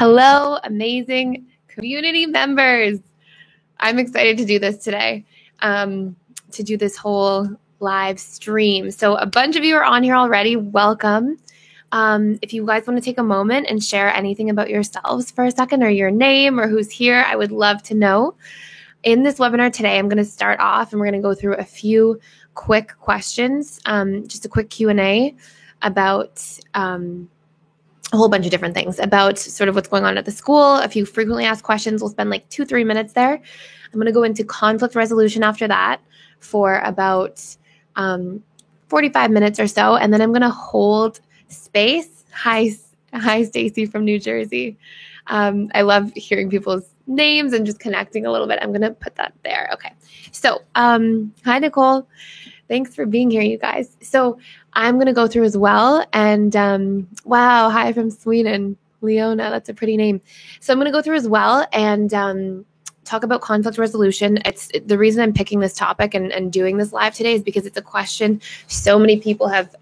Hello, amazing community members. I'm excited to do this today, to do this whole live stream. So a bunch of you are on here already. Welcome. If you guys want to take a moment and share anything about yourselves for a second, or your name, or who's here, I would love to know. In this webinar today, I'm going to start off and we're going to go through a few quick questions, just a quick Q&A about a whole bunch of different things about sort of what's going on at the school. A few frequently asked questions. We'll spend like 2-3 minutes there. I'm going to go into conflict resolution after that for about 45 minutes or so. And then I'm going to hold space. Hi, Stacy from New Jersey. I love hearing people's names and just connecting a little bit. I'm going to put that there. Okay. So hi, Nicole. Thanks for being here, you guys. So I'm going to go through as well. And wow, hi from Sweden, Leona. That's a pretty name. So I'm going to go through as well and talk about conflict resolution. It's the reason I'm picking this topic and doing this live today is because it's a question so many people have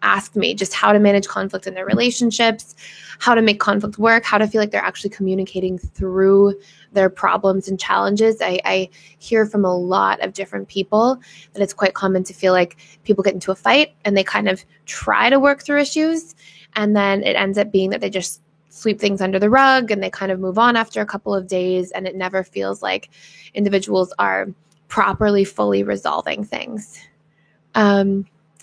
asked me, just how to manage conflict in their relationships, how to make conflict work, how to feel like they're actually communicating through their problems and challenges. I hear from a lot of different people that it's quite common to feel like people get into a fight and they kind of try to work through issues, and then it ends up being that they just sweep things under the rug and they kind of move on after a couple of days, and it never feels like individuals are properly, fully resolving things.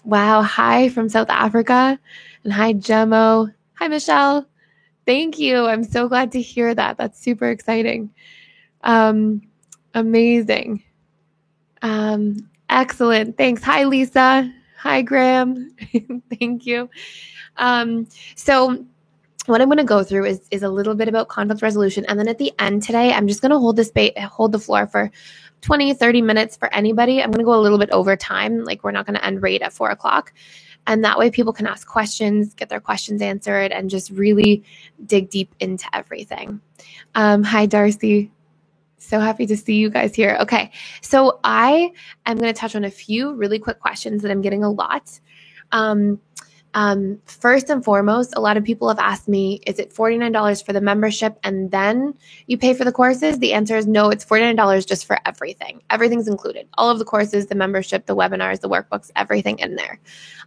Wow. Hi from South Africa. And hi, Jemo. Hi, Michelle. Thank you. I'm so glad to hear that. That's super exciting. Amazing. Excellent. Thanks. Hi, Lisa. Hi, Graham. Thank you. So what I'm going to go through is a little bit about conflict resolution. And then at the end today, I'm just going to hold the floor for 20, 30 minutes for anybody. I'm going to go a little bit over time. Like, we're not going to end right at 4:00. And that way people can ask questions, get their questions answered, and just really dig deep into everything. Hi, Darcy. So happy to see you guys here. Okay. So I am going to touch on a few really quick questions that I'm getting a lot. First and foremost, a lot of people have asked me, is it $49 for the membership and then you pay for the courses? The answer is no, it's $49 just for everything. Everything's included. All of the courses, the membership, the webinars, the workbooks, everything in there.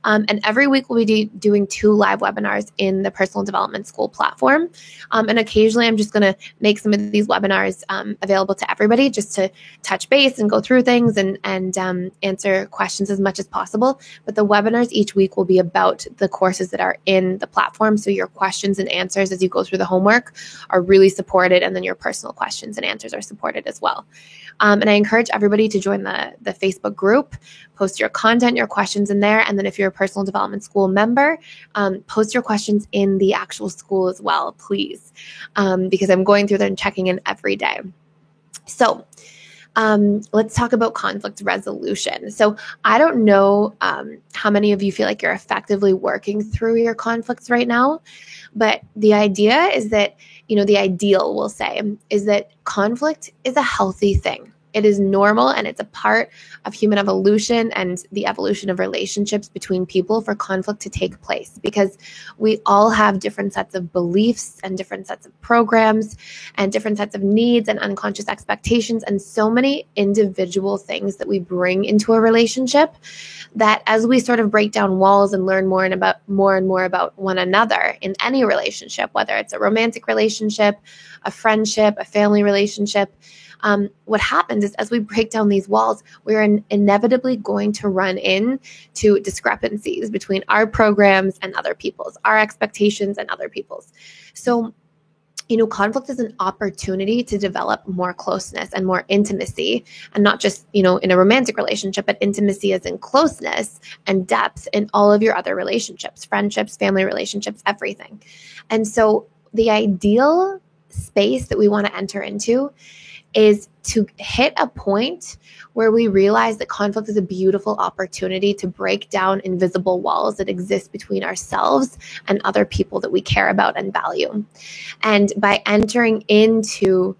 And every week we'll be doing 2 live webinars in the Personal Development School platform. And occasionally I'm just going to make some of these webinars available to everybody just to touch base and go through things and answer questions as much as possible. But the webinars each week will be about the courses that are in the platform. So your questions and answers as you go through the homework are really supported. And then your personal questions and answers are supported as well. And I encourage everybody to join the Facebook group, post your content, your questions in there. And then if you're a Personal Development School member, post your questions in the actual school as well, please. Because I'm going through there and checking in every day. So let's talk about conflict resolution. So I don't know how many of you feel like you're effectively working through your conflicts right now, but the idea is that, the ideal, we'll say, is that conflict is a healthy thing. It is normal, and it's a part of human evolution and the evolution of relationships between people for conflict to take place, because we all have different sets of beliefs and different sets of programs and different sets of needs and unconscious expectations and so many individual things that we bring into a relationship that as we sort of break down walls and learn more and more about one another in any relationship, whether it's a romantic relationship, a friendship, a family relationship, what happens is as we break down these walls, we're inevitably going to run into discrepancies between our programs and other people's, our expectations and other people's. So, conflict is an opportunity to develop more closeness and more intimacy, and not just, in a romantic relationship, but intimacy as in closeness and depth in all of your other relationships, friendships, family relationships, everything. And so the ideal space that we want to enter into is to hit a point where we realize that conflict is a beautiful opportunity to break down invisible walls that exist between ourselves and other people that we care about and value. And by entering into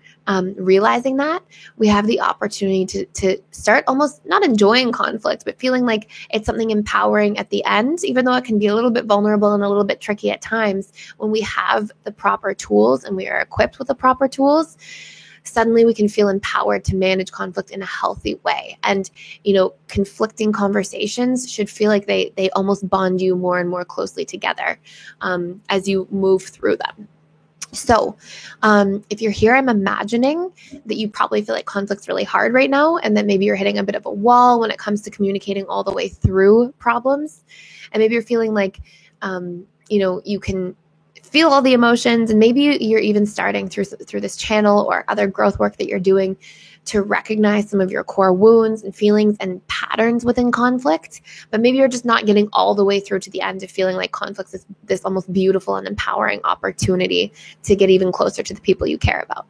realizing that, we have the opportunity to start almost not enjoying conflict, but feeling like it's something empowering at the end, even though it can be a little bit vulnerable and a little bit tricky at times. When we have the proper tools and we are equipped with the proper tools, suddenly we can feel empowered to manage conflict in a healthy way. And, conflicting conversations should feel like they almost bond you more and more closely together as you move through them. So if you're here, I'm imagining that you probably feel like conflict's really hard right now, and that maybe you're hitting a bit of a wall when it comes to communicating all the way through problems. And maybe you're feeling like, you can feel all the emotions, and maybe you're even starting through this channel or other growth work that you're doing to recognize some of your core wounds and feelings and patterns within conflict. But maybe you're just not getting all the way through to the end of feeling like conflict is this almost beautiful and empowering opportunity to get even closer to the people you care about.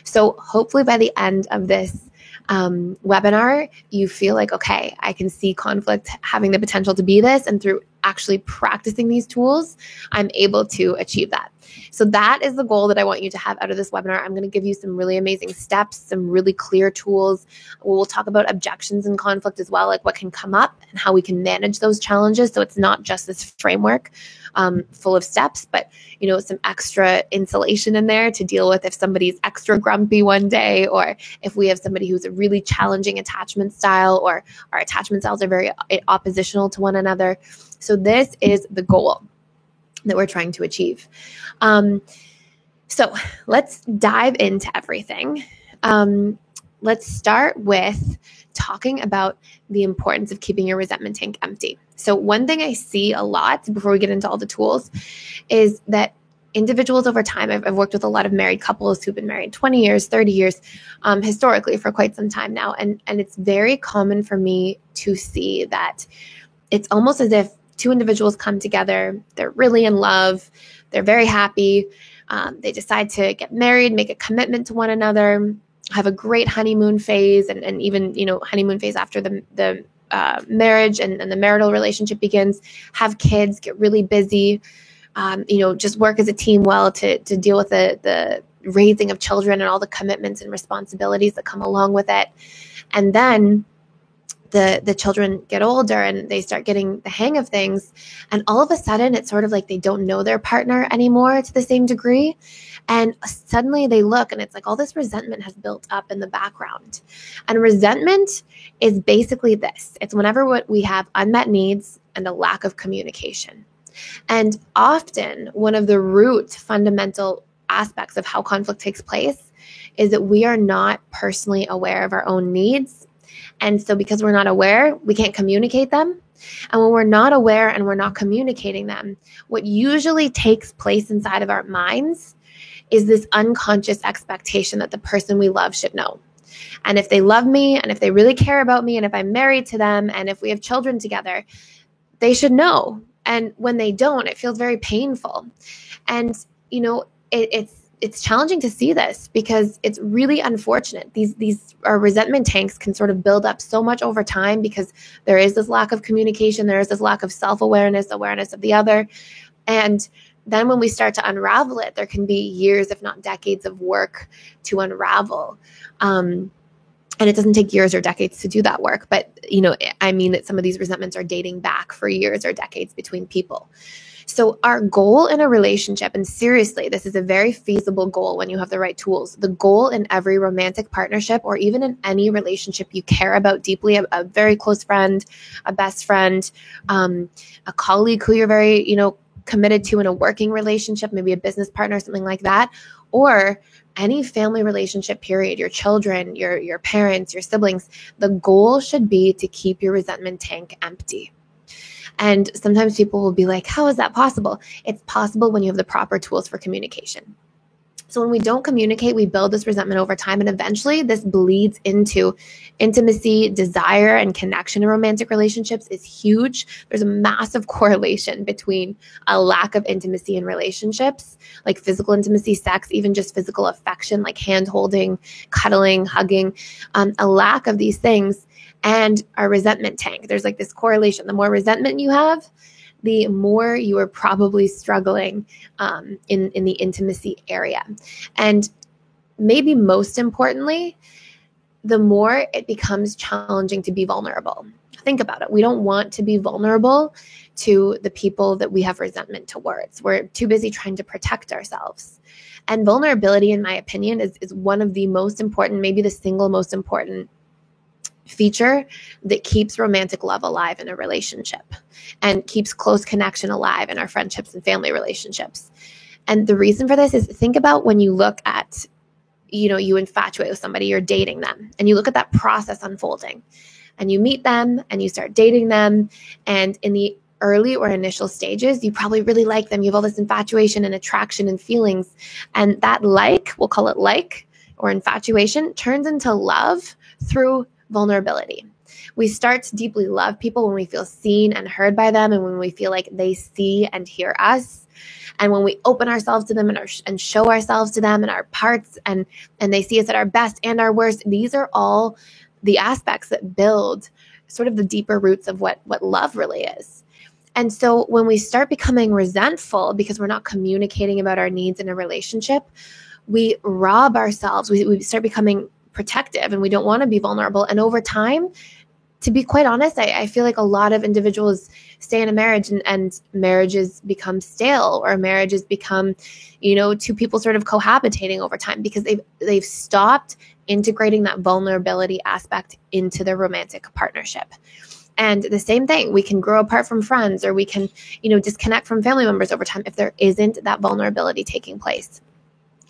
So hopefully by the end of this webinar, you feel like, okay, I can see conflict having the potential to be this, and through actually practicing these tools, I'm able to achieve that. So that is the goal that I want you to have out of this webinar. I'm going to give you some really amazing steps, some really clear tools. We'll talk about objections and conflict as well, like what can come up and how we can manage those challenges. So it's not just this framework full of steps, but some extra insulation in there to deal with if somebody's extra grumpy one day, or if we have somebody who's a really challenging attachment style, or our attachment styles are very oppositional to one another. So this is the goal that we're trying to achieve. So let's dive into everything. Let's start with talking about the importance of keeping your resentment tank empty. So one thing I see a lot before we get into all the tools is that individuals over time, I've worked with a lot of married couples who've been married 20 years, 30 years, historically for quite some time now. And it's very common for me to see that it's almost as if two individuals come together, they're really in love, they're very happy, they decide to get married, make a commitment to one another, have a great honeymoon phase, and even, honeymoon phase after the marriage and the marital relationship begins, have kids, get really busy, just work as a team well to deal with the raising of children and all the commitments and responsibilities that come along with it. And then the children get older and they start getting the hang of things. And all of a sudden, it's sort of like they don't know their partner anymore to the same degree. And suddenly they look and it's like all this resentment has built up in the background. And resentment is basically this. It's whenever we have unmet needs and a lack of communication. And often one of the root fundamental aspects of how conflict takes place is that we are not personally aware of our own needs. And so because we're not aware, we can't communicate them. And when we're not aware and we're not communicating them, what usually takes place inside of our minds is this unconscious expectation that the person we love should know. And if they love me, and if they really care about me, and if I'm married to them, and if we have children together, they should know. And when they don't, it feels very painful. And, it's challenging to see this because it's really unfortunate. These our resentment tanks can sort of build up so much over time because there is this lack of communication. There is this lack of self-awareness, awareness of the other. And then when we start to unravel it, there can be years, if not decades of work to unravel. And it doesn't take years or decades to do that work. But, I mean that some of these resentments are dating back for years or decades between people. So our goal in a relationship, and seriously, this is a very feasible goal when you have the right tools. The goal in every romantic partnership, or even in any relationship you care about deeply, a very close friend, a best friend, a colleague who you're very, committed to in a working relationship, maybe a business partner, something like that, or any family relationship, period, your children, your parents, your siblings, the goal should be to keep your resentment tank empty. And sometimes people will be like, how is that possible? It's possible when you have the proper tools for communication. So when we don't communicate, we build this resentment over time, and eventually this bleeds into intimacy, desire, and connection in romantic relationships is huge. There's a massive correlation between a lack of intimacy in relationships, like physical intimacy, sex, even just physical affection, like hand holding, cuddling, hugging, a lack of these things, and our resentment tank. There's like this correlation. The more resentment you have, the more you are probably struggling in the intimacy area. And maybe most importantly, the more it becomes challenging to be vulnerable. Think about it. We don't want to be vulnerable to the people that we have resentment towards. We're too busy trying to protect ourselves. And vulnerability, in my opinion, is one of the most important, maybe the single most important feature that keeps romantic love alive in a relationship and keeps close connection alive in our friendships and family relationships. And the reason for this is, think about when you look at, you infatuate with somebody, you're dating them, and you look at that process unfolding, and you meet them and you start dating them. And in the early or initial stages, you probably really like them. You have all this infatuation and attraction and feelings. And that we'll call it like, or infatuation, turns into love through vulnerability. We start to deeply love people when we feel seen and heard by them, and when we feel like they see and hear us. And when we open ourselves to them and show ourselves to them and our parts, and they see us at our best and our worst, these are all the aspects that build sort of the deeper roots of what love really is. And so when we start becoming resentful because we're not communicating about our needs in a relationship, we rob ourselves. We start becoming protective, and we don't want to be vulnerable. And over time, to be quite honest, I feel like a lot of individuals stay in a marriage and marriages become stale, or marriages become, two people sort of cohabitating over time because they've stopped integrating that vulnerability aspect into their romantic partnership. And the same thing, we can grow apart from friends, or we can, disconnect from family members over time if there isn't that vulnerability taking place.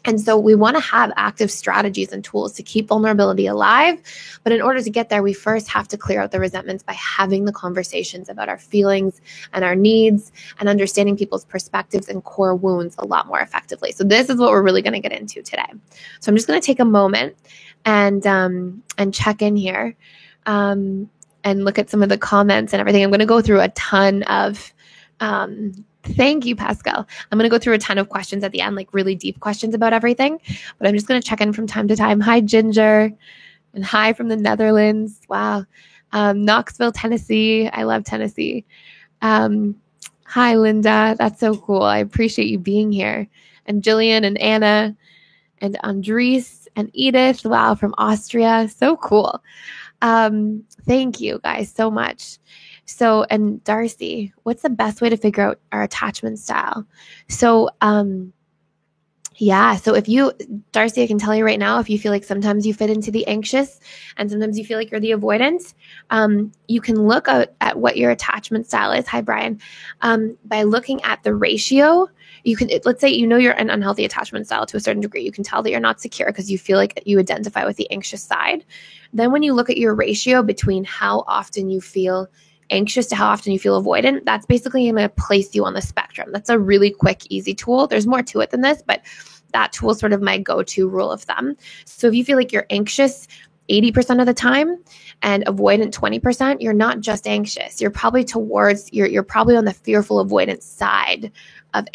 And so we want to have active strategies and tools to keep vulnerability alive. But in order to get there, we first have to clear out the resentments by having the conversations about our feelings and our needs, and understanding people's perspectives and core wounds a lot more effectively. So this is what we're really going to get into today. So I'm just going to take a moment and check in here and look at some of the comments and everything. I'm going to go through a ton of thank you, Pascal. I'm going to go through a ton of questions at the end, like really deep questions about everything, but I'm just going to check in from time to time. Hi, Ginger, and hi from the Netherlands. Wow. Knoxville, Tennessee. I love Tennessee. Hi, Linda. That's so cool. I appreciate you being here. And Jillian and Anna and Andres and Edith. Wow, from Austria. So cool. Thank you guys so much. So, and Darcy, what's the best way to figure out our attachment style? So, so Darcy, I can tell you right now, if you feel like sometimes you fit into the anxious and sometimes you feel like you're the avoidant, you can look at what your attachment style is. Hi, Brian. By looking at the ratio, let's say you're an unhealthy attachment style to a certain degree. You can tell that you're not secure because you feel like you identify with the anxious side. Then when you look at your ratio between how often you feel anxious to how often you feel avoidant, that's basically going to place you on the spectrum. That's a really quick, easy tool. There's more to it than this, but that tool is sort of my go-to rule of thumb. So if you feel like you're anxious 80% of the time and avoidant 20%, you're not just anxious. You're probably you're probably on the fearful avoidance side of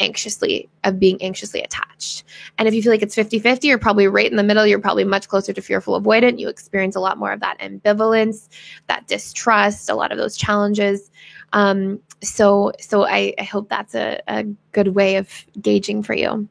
being anxiously attached. And if you feel like it's 50-50, you're probably right in the middle. You're probably much closer to fearful avoidant. You experience a lot more of that ambivalence, that distrust, a lot of those challenges. So I hope that's a good way of gauging for you.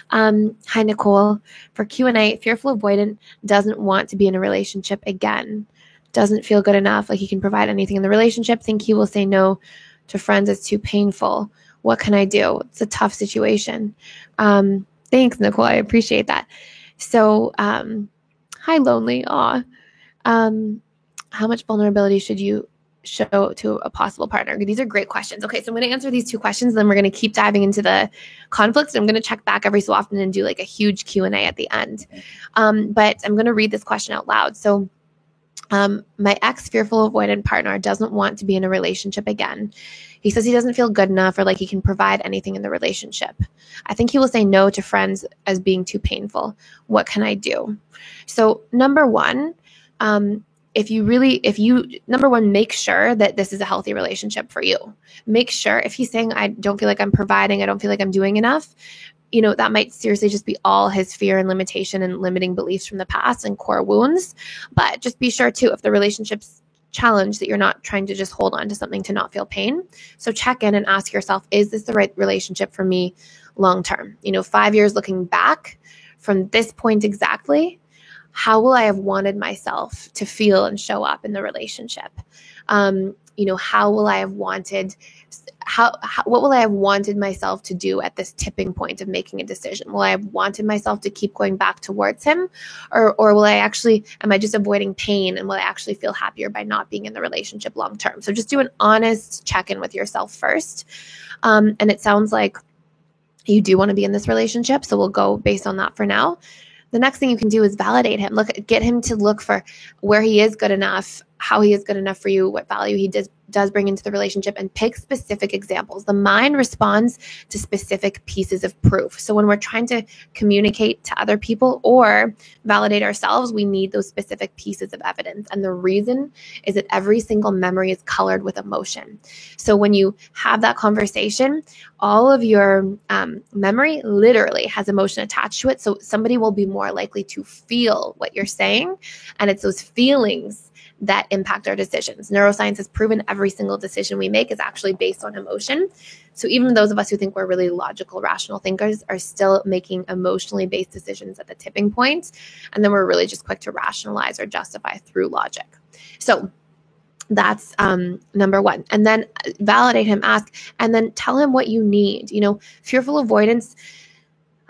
Hi, Nicole. For Q&A, fearful avoidant doesn't want to be in a relationship again. Doesn't feel good enough, like he can provide anything in the relationship. Think he will say no to friends. It's too painful. What can I do? It's a tough situation. Thanks, Nicole. I appreciate that. So, hi, Lonely. Aw. How much vulnerability should you show to a possible partner? These are great questions. Okay, so I'm going to answer these two questions, then we're going to keep diving into the conflicts. I'm going to check back every so often and do like a huge Q&A at the end. But I'm going to read this question out loud. So, my ex-fearful avoidant partner doesn't want to be in a relationship again. He says he doesn't feel good enough or like he can provide anything in the relationship. I think he will say no to friends as being too painful. What can I do? So number one, make sure that this is a healthy relationship for you. Make sure if he's saying, I don't feel like I'm providing, I don't feel like I'm doing enough, that might seriously just be all his fear and limitation and limiting beliefs from the past and core wounds. But just be sure too, if the relationship's challenged, that you're not trying to just hold on to something to not feel pain. So check in and ask yourself, is this the right relationship for me long term? 5 years looking back from this point exactly, how will I have wanted myself to feel and show up in the relationship? How will I have wanted, what will I have wanted myself to do at this tipping point of making a decision? Will I have wanted myself to keep going back towards him? Or will I actually, am I just avoiding pain, and will I actually feel happier by not being in the relationship long term? So just do an honest check-in with yourself first. And it sounds like you do want to be in this relationship. So we'll go based on that for now. The next thing you can do is validate him. Get him to look for where he is good enough, how he is good enough for you, what value he does bring into the relationship, and pick specific examples. The mind responds to specific pieces of proof. So when we're trying to communicate to other people or validate ourselves, we need those specific pieces of evidence. And the reason is that every single memory is colored with emotion. So when you have that conversation, all of your memory literally has emotion attached to it. So somebody will be more likely to feel what you're saying. And it's those feelings that impact our decisions. Neuroscience has proven every single decision we make is actually based on emotion. So even those of us who think we're really logical, rational thinkers are still making emotionally based decisions at the tipping point. And then we're really just quick to rationalize or justify through logic. So that's number one. And then validate him, ask, and then tell him what you need. Fearful avoidance,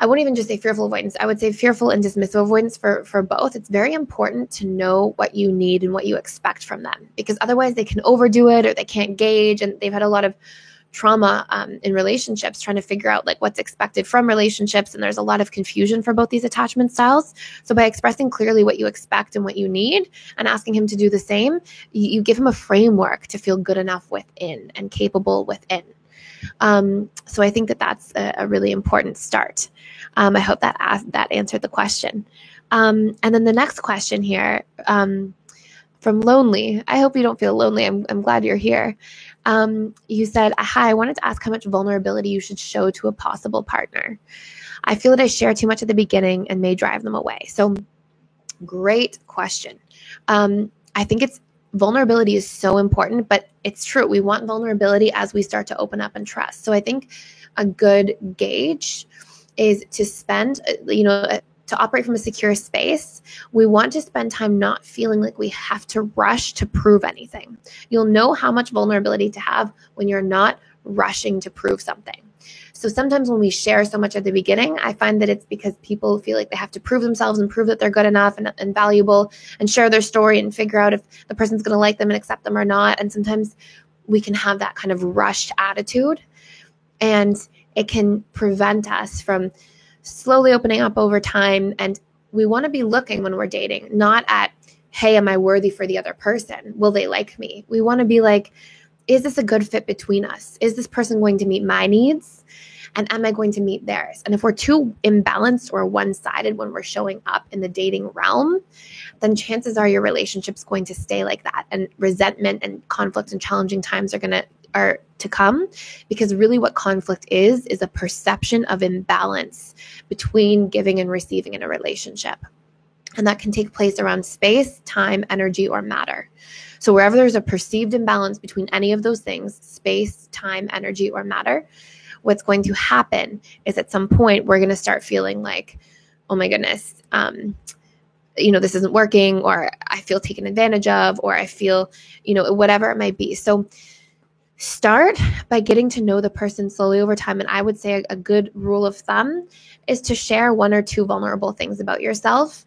I wouldn't even just say fearful avoidance. I would say fearful and dismissive avoidance for both. It's very important to know what you need and what you expect from them, because otherwise they can overdo it or they can't gauge, and they've had a lot of trauma in relationships trying to figure out what's expected from relationships. And there's a lot of confusion for both these attachment styles. So by expressing clearly what you expect and what you need and asking him to do the same, you give him a framework to feel good enough within and capable within. So I think that's a really important start. I hope that answered the question. And then the next question here from Lonely. I hope you don't feel lonely. I'm glad you're here. You said, hi, I wanted to ask how much vulnerability you should show to a possible partner. I feel that I share too much at the beginning and may drive them away. So great question. I think vulnerability is so important, but it's true. We want vulnerability as we start to open up and trust. So I think a good gauge is to spend, to operate from a secure space. We want to spend time not feeling like we have to rush to prove anything. You'll know how much vulnerability to have when you're not rushing to prove something. So sometimes when we share so much at the beginning, I find that it's because people feel like they have to prove themselves and prove that they're good enough and valuable and share their story and figure out if the person's going to like them and accept them or not. And sometimes we can have that kind of rushed attitude, and it can prevent us from slowly opening up over time. And we want to be looking when we're dating, not at, hey, am I worthy for the other person? Will they like me? We want to be like, is this a good fit between us? Is this person going to meet my needs? And am I going to meet theirs? And if we're too imbalanced or one-sided when we're showing up in the dating realm, then chances are your relationship's going to stay like that. And resentment and conflict and challenging times are to come, because really what conflict is a perception of imbalance between giving and receiving in a relationship. And that can take place around space, time, energy, or matter. So wherever there's a perceived imbalance between any of those things, space, time, energy, or matter, what's going to happen is at some point we're going to start feeling like, oh my goodness, this isn't working, or I feel taken advantage of, or I feel, whatever it might be. So start by getting to know the person slowly over time. And I would say a good rule of thumb is to share one or two vulnerable things about yourself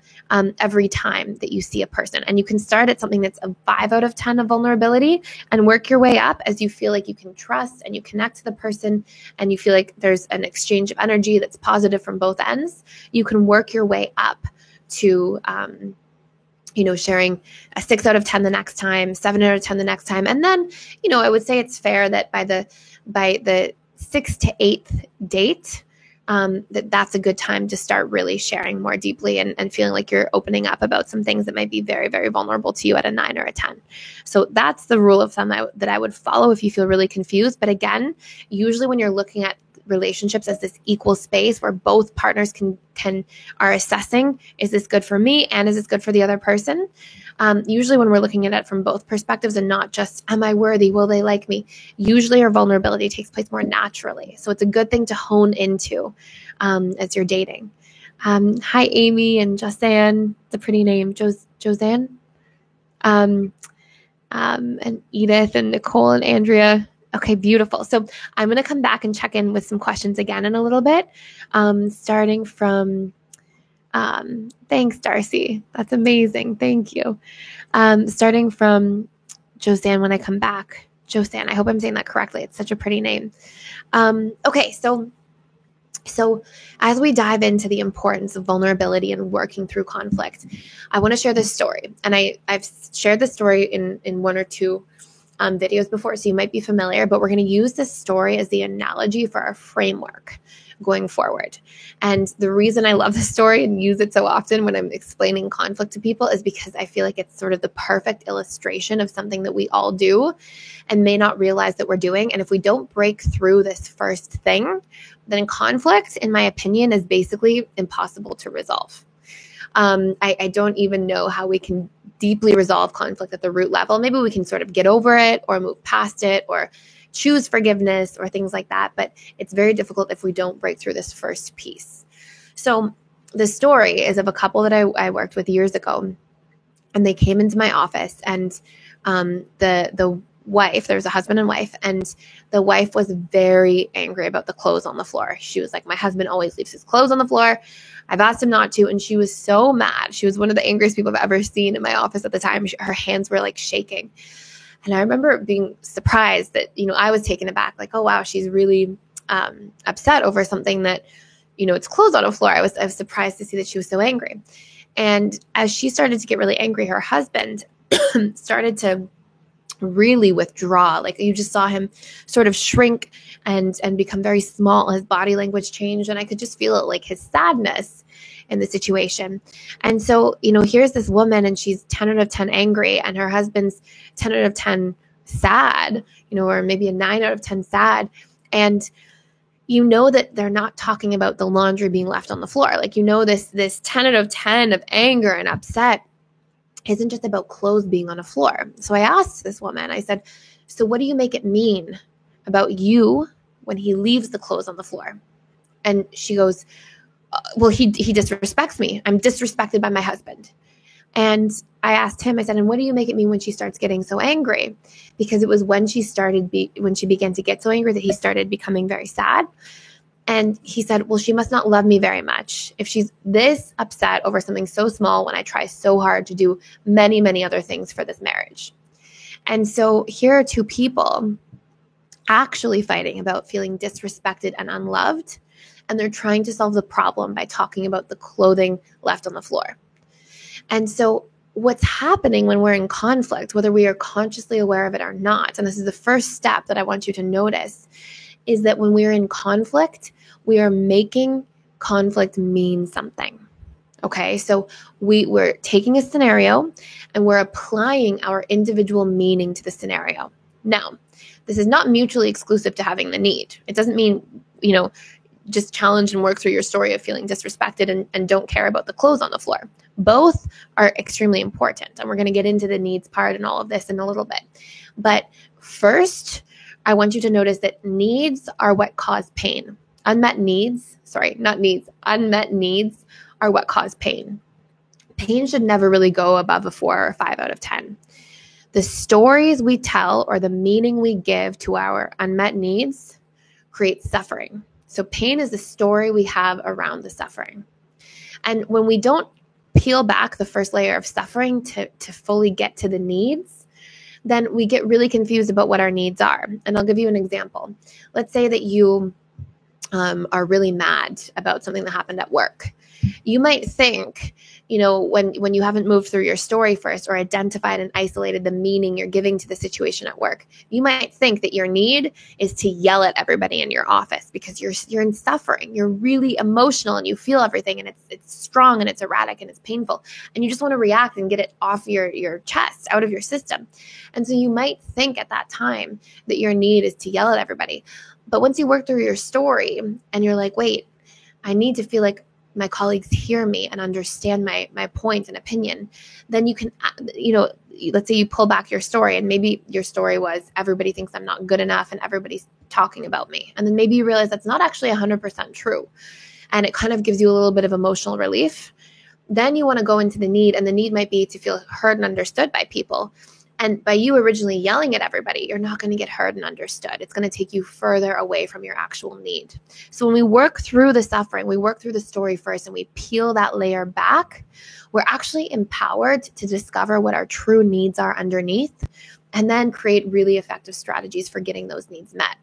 every time that you see a person. And you can start at something that's a 5 out of 10 of vulnerability and work your way up as you feel like you can trust and you connect to the person and you feel like there's an exchange of energy that's positive from both ends. You can work your way up to sharing a 6 out of 10 the next time, 7 out of 10 the next time. And then, I would say it's fair that by the 6th to 8th date, that's a good time to start really sharing more deeply and feeling like you're opening up about some things that might be very, very vulnerable to you at a 9 or a 10. So that's the rule of thumb that I would follow if you feel really confused. But again, usually when you're looking at relationships as this equal space where both partners are assessing, is this good for me and is this good for the other person? Usually when we're looking at it from both perspectives and not just, am I worthy? Will they like me? Usually our vulnerability takes place more naturally. So it's a good thing to hone into as you're dating. Hi, Amy and Josanne. It's a pretty name. Josanne. And Edith and Nicole and Andrea. Okay, beautiful. So I'm going to come back and check in with some questions again in a little bit, starting from, thanks, Darcy. That's amazing. Thank you. Starting from Josanne when I come back. Josanne, I hope I'm saying that correctly. It's such a pretty name. Okay, so as we dive into the importance of vulnerability and working through conflict, I want to share this story. And I've shared this story in one or two videos before, so you might be familiar, but we're going to use this story as the analogy for our framework going forward. And the reason I love this story and use it so often when I'm explaining conflict to people is because I feel like it's sort of the perfect illustration of something that we all do and may not realize that we're doing. And if we don't break through this first thing, then conflict, in my opinion, is basically impossible to resolve. I don't even know how we can deeply resolve conflict at the root level. Maybe we can sort of get over it or move past it or choose forgiveness or things like that. But it's very difficult if we don't break through this first piece. So the story is of a couple that I worked with years ago, and they came into my office, and the wife, there was a husband and wife, and the wife was very angry about the clothes on the floor. She was like, my husband always leaves his clothes on the floor. I've asked him not to. And she was so mad. She was one of the angriest people I've ever seen in my office at the time. Her hands were like shaking. And I remember being surprised that, I was taken aback, like, oh, wow, she's really upset over something that, it's clothes on the floor. I was surprised to see that she was so angry. And as she started to get really angry, her husband started to really withdraw. Like, you just saw him sort of shrink and become very small. His body language changed, and I could just feel it, like his sadness in the situation. And so, here's this woman, and she's 10 out of 10 angry, and her husband's 10 out of 10 sad, or maybe a 9 out of 10 sad. And that they're not talking about the laundry being left on the floor. Like, this 10 out of 10 of anger and upset isn't just about clothes being on a floor. So I asked this woman, I said, so what do you make it mean about you when he leaves the clothes on the floor? And she goes, well, he disrespects me. I'm disrespected by my husband. And I asked him, I said, and what do you make it mean when she starts getting so angry? Because it was when she began to get so angry that he started becoming very sad. And he said, well, she must not love me very much if she's this upset over something so small when I try so hard to do many, many other things for this marriage. And so here are two people actually fighting about feeling disrespected and unloved. And they're trying to solve the problem by talking about the clothing left on the floor. And so what's happening when we're in conflict, whether we are consciously aware of it or not, and this is the first step that I want you to notice, is that when we're in conflict, we are making conflict mean something. Okay, so we're taking a scenario and we're applying our individual meaning to the scenario. Now, this is not mutually exclusive to having the need. It doesn't mean, just challenge and work through your story of feeling disrespected and don't care about the clothes on the floor. Both are extremely important. And we're going to get into the needs part and all of this in a little bit. But first, I want you to notice that needs are what cause pain. Unmet needs are what cause pain. Pain should never really go above a 4 or 5 out of 10. The stories we tell or the meaning we give to our unmet needs create suffering. So pain is the story we have around the suffering. And when we don't peel back the first layer of suffering to fully get to the needs, then we get really confused about what our needs are. And I'll give you an example. Let's say that you are really mad about something that happened at work. You might think, when you haven't moved through your story first or identified and isolated the meaning you're giving to the situation at work, you might think that your need is to yell at everybody in your office because you're in suffering. You're really emotional and you feel everything, and it's strong and it's erratic and it's painful, and you just want to react and get it off your chest, out of your system. And so you might think at that time that your need is to yell at everybody. But once you work through your story and you're like, wait, I need to feel like my colleagues hear me and understand my point and opinion, then you can, let's say you pull back your story, and maybe your story was everybody thinks I'm not good enough and everybody's talking about me. And then maybe you realize that's not actually 100% true. and it kind of gives you a little bit of emotional relief. Then you want to go into the need, and the need might be to feel heard and understood by people. And by you originally yelling at everybody, you're not going to get heard and understood. It's going to take you further away from your actual need. So when we work through the suffering, we work through the story first, and we peel that layer back, we're actually empowered to discover what our true needs are underneath, and then create really effective strategies for getting those needs met.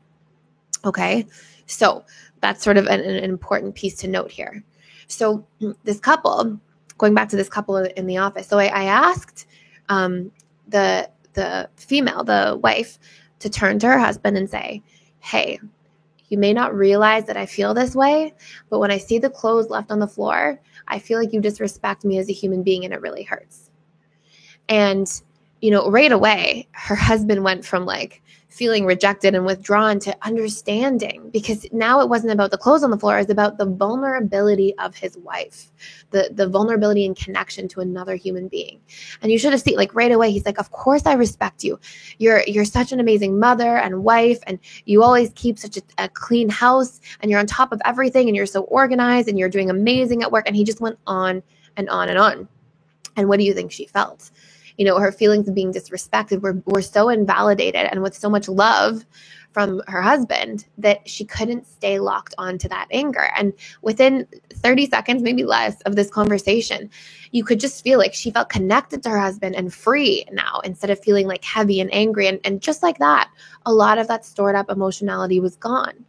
Okay, so that's sort of an important piece to note here. So this couple, going back to this couple in the office, so I asked the female, the wife, to turn to her husband and say, hey, you may not realize that I feel this way, but when I see the clothes left on the floor, I feel like you disrespect me as a human being, and it really hurts. And, right away, her husband went from like feeling rejected and withdrawn to understanding, because now it wasn't about the clothes on the floor. It was about the vulnerability of his wife, the vulnerability and connection to another human being. And you should have seen, like, right away, he's like, of course I respect you. You're such an amazing mother and wife, and you always keep such a clean house, and you're on top of everything, and you're so organized, and you're doing amazing at work. And he just went on and on and on. And what do you think she felt? Her feelings of being disrespected were so invalidated, and with so much love from her husband, that she couldn't stay locked onto that anger. And within 30 seconds, maybe less, of this conversation, you could just feel like she felt connected to her husband and free now, instead of feeling like heavy and angry. And just like that, a lot of that stored up emotionality was gone.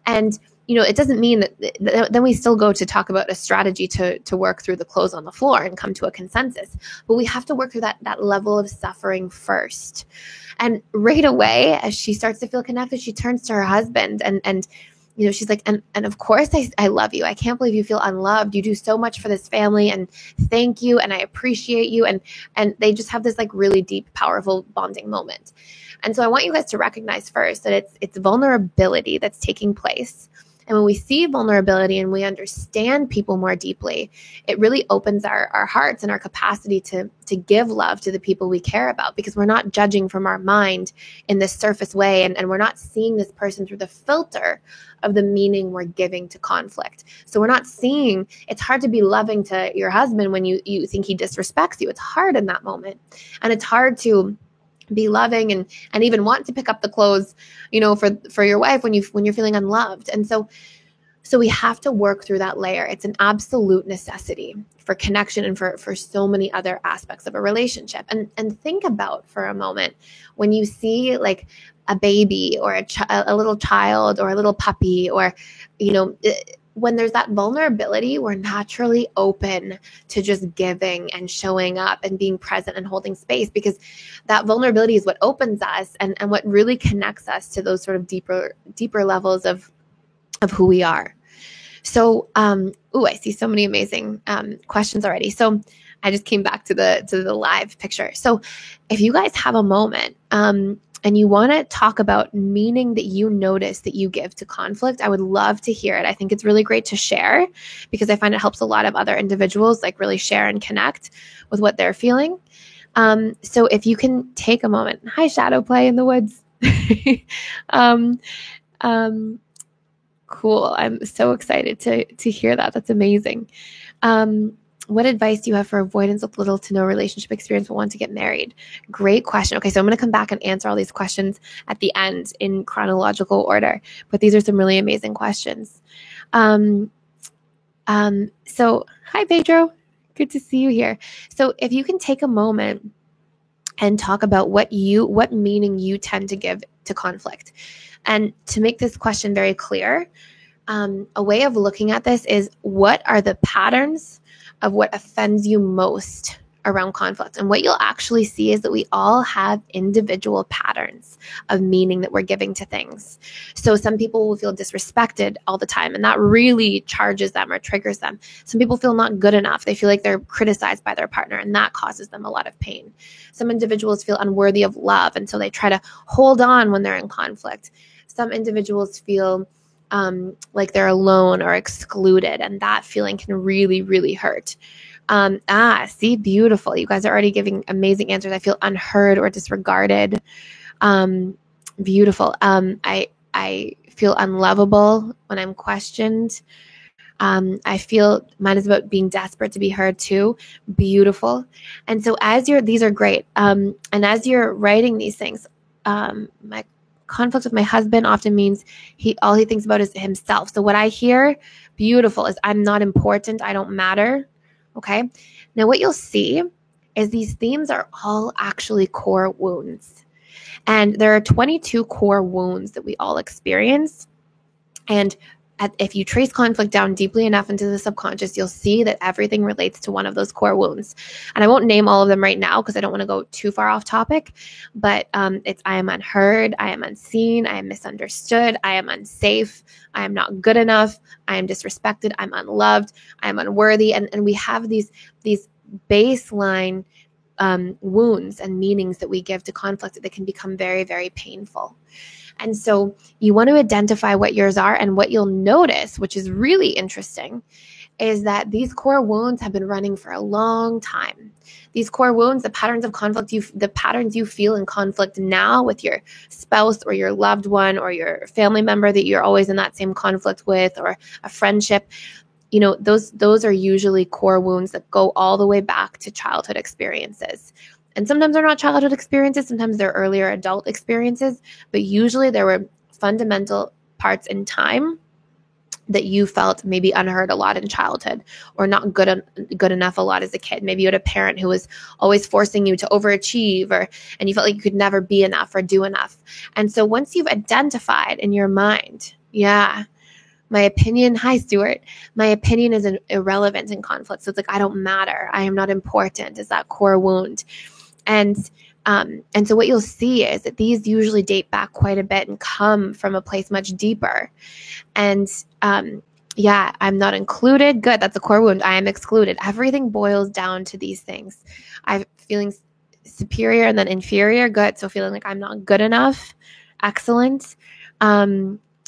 And it doesn't mean that then we still go to talk about a strategy to work through the clothes on the floor and come to a consensus. But we have to work through that level of suffering first. And right away, as she starts to feel connected, she turns to her husband and she's like, and of course I love you. I can't believe you feel unloved. You do so much for this family, and thank you. And I appreciate you. And they just have this like really deep, powerful bonding moment. And so I want you guys to recognize first that it's vulnerability that's taking place. And when we see vulnerability and we understand people more deeply, it really opens our hearts and our capacity to give love to the people we care about, because we're not judging from our mind in this surface way, and we're not seeing this person through the filter of the meaning we're giving to conflict. So we're not seeing, it's hard to be loving to your husband when you think he disrespects you. It's hard in that moment. And it's hard to be loving and even want to pick up the clothes, for your wife when you're feeling unloved. And so we have to work through that layer. It's an absolute necessity for connection and for so many other aspects of a relationship. And think about for a moment, when you see like a baby or a little child or a little puppy, or, when there's that vulnerability, we're naturally open to just giving and showing up and being present and holding space, because that vulnerability is what opens us and what really connects us to those sort of deeper levels of who we are. So, I see so many amazing questions already. So I just came back to the live picture. So if you guys have a moment, and you want to talk about meaning that you notice that you give to conflict, I would love to hear it. I think it's really great to share, because I find it helps a lot of other individuals like really share and connect with what they're feeling. So if you can take a moment. Hi, Shadow Play in the Woods. Cool. I'm so excited to hear that. That's amazing. What advice do you have for avoidance with little to no relationship experience but want to get married? Great question. Okay, so I'm going to come back and answer all these questions at the end in chronological order, but these are some really amazing questions. So hi, Pedro. Good to see you here. So if you can take a moment and talk about what meaning you tend to give to conflict. And to make this question very clear, a way of looking at this is, what are the patterns of what offends you most around conflict? And what you'll actually see is that we all have individual patterns of meaning that we're giving to things. So some people will feel disrespected all the time, and that really charges them or triggers them. Some people feel not good enough. They feel like they're criticized by their partner, and that causes them a lot of pain. Some individuals feel unworthy of love, and so they try to hold on when they're in conflict. Some individuals feel like they're alone or excluded, and that feeling can really, really hurt. See, beautiful. You guys are already giving amazing answers. I feel unheard or disregarded. Beautiful. I feel unlovable when I'm questioned. I feel mine is about being desperate to be heard too. Beautiful. And so these are great. And as you're writing these things, my conflict with my husband often means all he thinks about is himself. So what I hear, beautiful, is I'm not important. I don't matter. Okay. Now what you'll see is these themes are all actually core wounds. And there are 22 core wounds that we all experience. And if you trace conflict down deeply enough into the subconscious, you'll see that everything relates to one of those core wounds. And I won't name all of them right now because I don't want to go too far off topic, but it's I am unheard, I am unseen, I am misunderstood, I am unsafe, I am not good enough, I am disrespected, I'm unloved, I am unworthy. And we have these baseline wounds and meanings that we give to conflict that can become very, very painful. And so you want to identify what yours are, and what you'll notice, which is really interesting, is that these core wounds have been running for a long time. These core wounds, the patterns of conflict, the patterns you feel in conflict now with your spouse or your loved one or your family member that you're always in that same conflict with, or a friendship, those are usually core wounds that go all the way back to childhood experiences. And sometimes they're not childhood experiences, sometimes they're earlier adult experiences, but usually there were fundamental parts in time that you felt maybe unheard a lot in childhood, or not good enough a lot as a kid. Maybe you had a parent who was always forcing you to overachieve, and you felt like you could never be enough or do enough. And so once you've identified in your mind, my opinion, hi Stuart, my opinion is irrelevant in conflict. So it's like, I don't matter, I am not important, is that core wound. And so what you'll see is that these usually date back quite a bit and come from a place much deeper. And I'm not included. Good. That's a core wound. I am excluded. Everything boils down to these things. I'm feeling superior and then inferior. Good. So feeling like I'm not good enough. Excellent.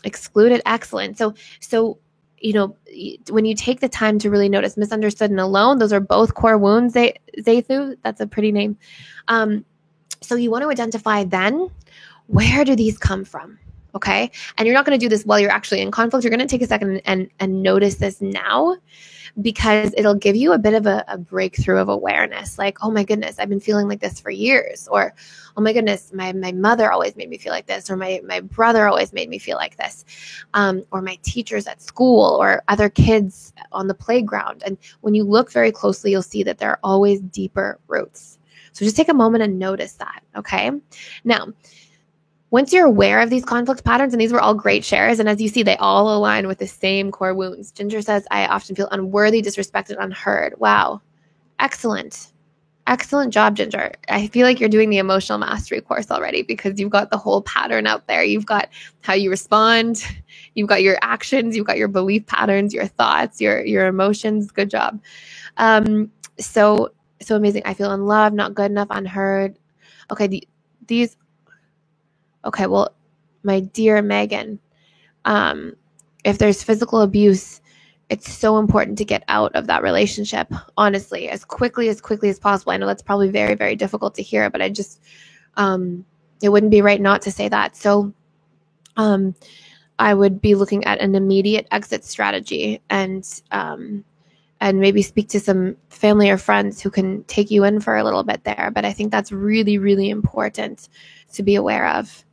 Excluded. Excellent. So when you take the time to really notice misunderstood and alone, those are both core wounds. Zathu, that's a pretty name. So you want to identify then, where do these come from? Okay. And you're not going to do this while you're actually in conflict. You're going to take a second and notice this now, because it'll give you a bit of a breakthrough of awareness. Like, oh my goodness, I've been feeling like this for years. Or, oh my goodness, my mother always made me feel like this. Or my brother always made me feel like this. Or my teachers at school, or other kids on the playground. And when you look very closely, you'll see that there are always deeper roots. So just take a moment and notice that. Okay. Now, once you're aware of these conflict patterns, and these were all great shares, and as you see, they all align with the same core wounds. Ginger says, I often feel unworthy, disrespected, unheard. Wow. Excellent. Excellent job, Ginger. I feel like you're doing the emotional mastery course already, because you've got the whole pattern out there. You've got how you respond. You've got your actions. You've got your belief patterns, your thoughts, your emotions. Good job. So amazing. I feel unloved, not good enough, unheard. Okay. Okay, well, my dear Megan, if there's physical abuse, it's so important to get out of that relationship, honestly, as quickly as possible. I know that's probably very, very difficult to hear, but I just, it wouldn't be right not to say that. So I would be looking at an immediate exit strategy, and maybe speak to some family or friends who can take you in for a little bit there. But I think that's really, really important to be aware of.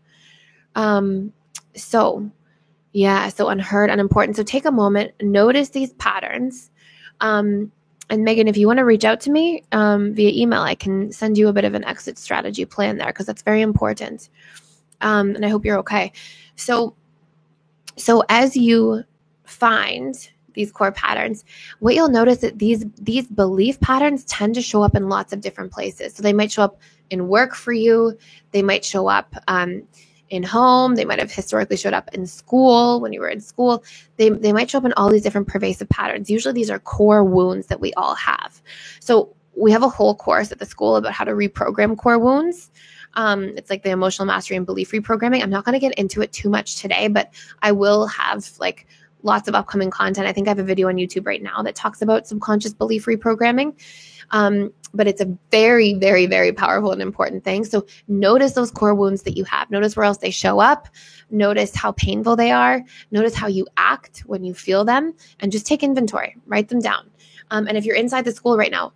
So unheard, unimportant. So take a moment, notice these patterns. And Megan, if you want to reach out to me via email, I can send you a bit of an exit strategy plan there, because that's very important. And I hope you're okay. So as you find these core patterns, what you'll notice that these belief patterns tend to show up in lots of different places. So they might show up in work for you. They might show up in home. They might have historically showed up in school when you were in school. They might show up in all these different pervasive patterns. Usually these are core wounds that we all have. So we have a whole course at the school about how to reprogram core wounds. It's like the emotional mastery and belief reprogramming. I'm not going to get into it too much today, but I will have like lots of upcoming content. I think I have a video on YouTube right now that talks about subconscious belief reprogramming. But it's a very, very, very powerful and important thing. So notice those core wounds that you have. Notice where else they show up. Notice how painful they are. Notice how you act when you feel them, and just take inventory. Write them down. And if you're inside the school right now,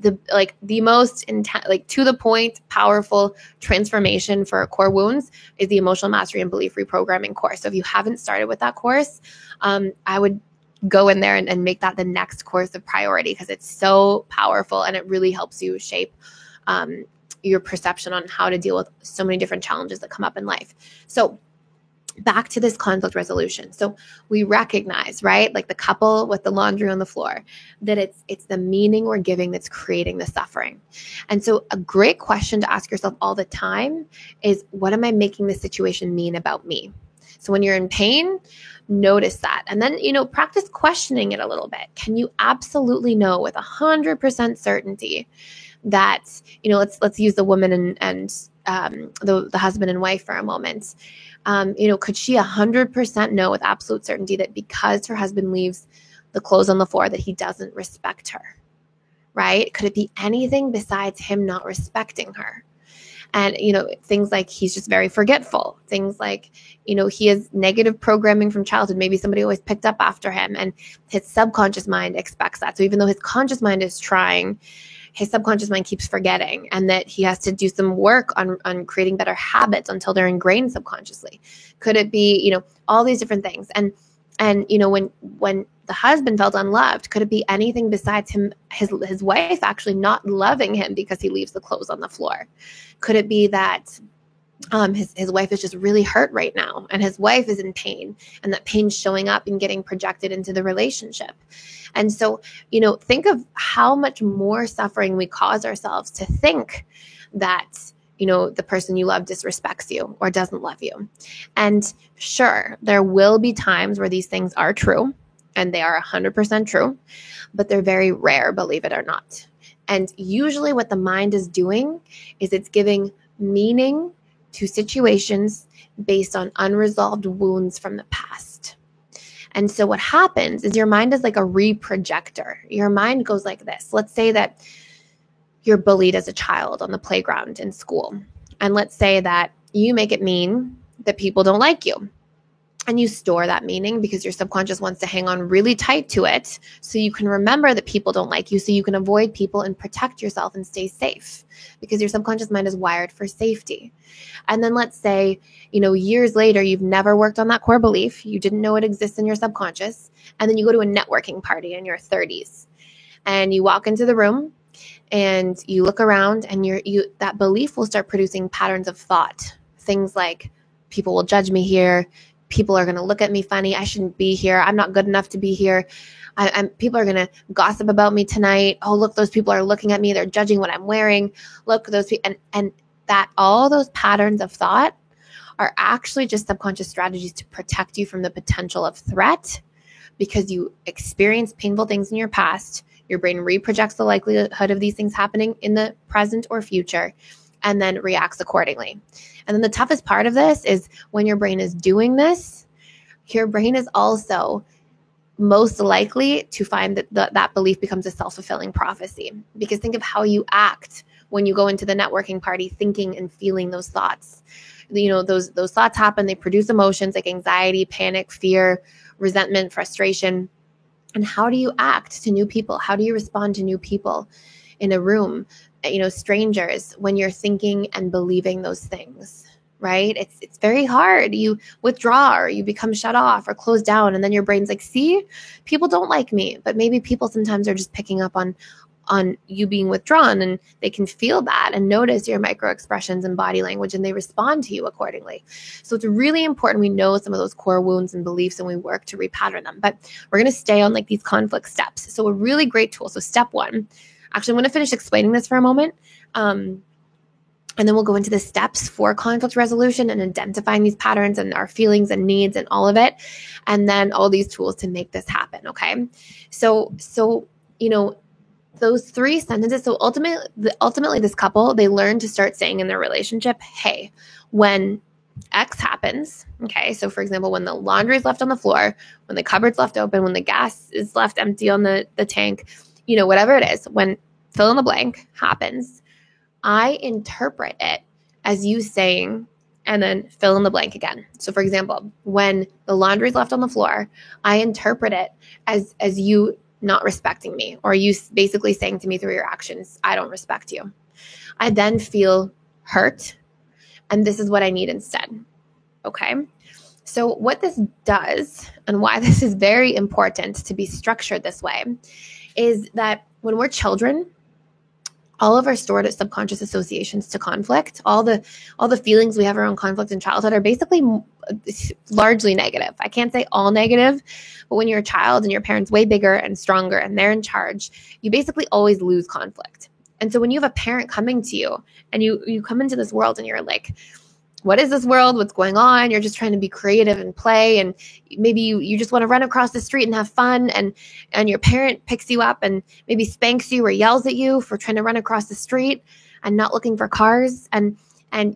the most intense, to the point, powerful transformation for core wounds is the Emotional Mastery and Belief Reprogramming course. So if you haven't started with that course, I would go in there and make that the next course of priority, because it's so powerful and it really helps you shape your perception on how to deal with so many different challenges that come up in life. So back to this conflict resolution. So we recognize, right, like the couple with the laundry on the floor, that it's the meaning we're giving that's creating the suffering. And so a great question to ask yourself all the time is, what am I making this situation mean about me? So when you're in pain, notice that. And then, practice questioning it a little bit. Can you absolutely know with 100% certainty that, let's use the woman and the husband and wife for a moment. Could she 100% know with absolute certainty that because her husband leaves the clothes on the floor that he doesn't respect her, right? Could it be anything besides him not respecting her? And, things like he's just very forgetful. Things like, he has negative programming from childhood. Maybe somebody always picked up after him, and his subconscious mind expects that. So even though his conscious mind is trying, his subconscious mind keeps forgetting, and that he has to do some work on creating better habits until they're ingrained subconsciously. Could it be, all these different things? And when the husband felt unloved, could it be anything besides his wife actually not loving him because he leaves the clothes on the floor? Could it be that his wife is just really hurt right now, and his wife is in pain, and that pain's showing up and getting projected into the relationship? And so, think of how much more suffering we cause ourselves to think that, the person you love disrespects you or doesn't love you. And sure, there will be times where these things are true, and they are 100% true, but they're very rare, believe it or not. And usually what the mind is doing is it's giving meaning to situations based on unresolved wounds from the past. And so what happens is your mind is like a reprojector. Your mind goes like this. Let's say that you're bullied as a child on the playground in school. And let's say that you make it mean that people don't like you. And you store that meaning because your subconscious wants to hang on really tight to it so you can remember that people don't like you, so you can avoid people and protect yourself and stay safe, because your subconscious mind is wired for safety. And then let's say, years later, you've never worked on that core belief. You didn't know it exists in your subconscious. And then you go to a networking party in your 30s and you walk into the room and you look around, and that belief will start producing patterns of thought. Things like, people will judge me here. People are going to look at me funny. I shouldn't be here. I'm not good enough to be here. People are going to gossip about me tonight. Oh, look, those people are looking at me. They're judging what I'm wearing. Look, those people. And that all those patterns of thought are actually just subconscious strategies to protect you from the potential of threat, because you experienced painful things in your past. Your brain reprojects the likelihood of these things happening in the present or future, and then reacts accordingly. And then the toughest part of this is when your brain is doing this, your brain is also most likely to find that that belief becomes a self-fulfilling prophecy. Because think of how you act when you go into the networking party thinking and feeling those thoughts. Those thoughts happen. They produce emotions like anxiety, panic, fear, resentment, frustration. And how do you act to new people? How do you respond to new people in a room? Strangers, when you're thinking and believing those things, right? It's very hard. You withdraw, or you become shut off or closed down. And then your brain's like, see, people don't like me. But maybe people sometimes are just picking up on you being withdrawn, and they can feel that and notice your micro expressions and body language, and they respond to you accordingly. So it's really important we know some of those core wounds and beliefs, and we work to repattern them. But we're going to stay on like these conflict steps. So a really great tool. So step one, actually, I'm going to finish explaining this for a moment. And then we'll go into the steps for conflict resolution and identifying these patterns and our feelings and needs and all of it. And then all these tools to make this happen. Okay. So, those three sentences. So ultimately this couple, they learn to start saying in their relationship, hey, when X happens, okay? So for example, when the laundry is left on the floor, when the cupboard's left open, when the gas is left empty on the tank, whatever it is, when fill in the blank happens, I interpret it as you saying, and then fill in the blank again. So for example, when the laundry is left on the floor, I interpret it as you not respecting me, or you basically saying to me through your actions, I don't respect you. I then feel hurt, and this is what I need instead. Okay? So what this does, and why this is very important to be structured this way, is that when we're children, all of our stored subconscious associations to conflict, all the feelings we have around conflict in childhood are basically largely negative. I can't say all negative, but when you're a child and your parents way bigger and stronger and they're in charge, you basically always lose conflict. And so when you have a parent coming to you and you come into this world and you're like, what is this world? What's going on? You're just trying to be creative and play. And maybe you just want to run across the street and have fun. And your parent picks you up and maybe spanks you or yells at you for trying to run across the street and not looking for cars. And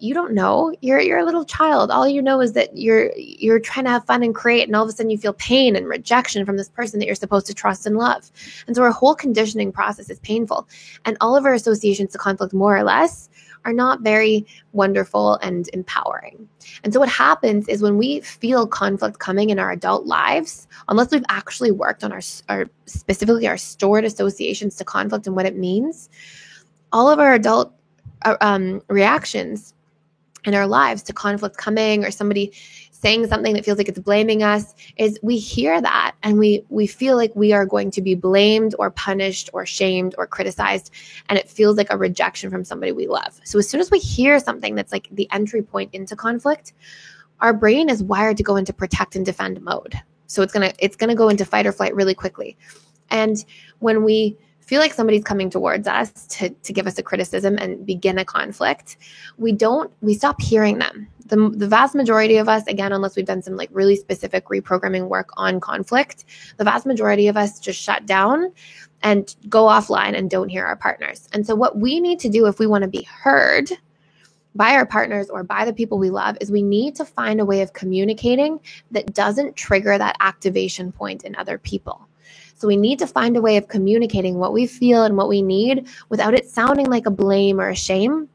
you don't know, you're a little child. All you know is that you're trying to have fun and create. And all of a sudden you feel pain and rejection from this person that you're supposed to trust and love. And so our whole conditioning process is painful. And all of our associations to conflict, more or less, are not very wonderful and empowering. And so what happens is when we feel conflict coming in our adult lives, unless we've actually worked on our specifically our stored associations to conflict and what it means, all of our adult reactions in our lives to conflict coming, or somebody saying something that feels like it's blaming us, is we hear that and we feel like we are going to be blamed or punished or shamed or criticized, and it feels like a rejection from somebody we love. So as soon as we hear something that's like the entry point into conflict, our brain is wired to go into protect and defend mode. So it's gonna go into fight or flight really quickly. And when we feel like somebody's coming towards us to give us a criticism and begin a conflict, we stop hearing them. The vast majority of us, again, unless we've done some like really specific reprogramming work on conflict, the vast majority of us just shut down and go offline and don't hear our partners. And so what we need to do if we want to be heard by our partners or by the people we love is we need to find a way of communicating that doesn't trigger that activation point in other people. So we need to find a way of communicating what we feel and what we need without it sounding like a blame or a shame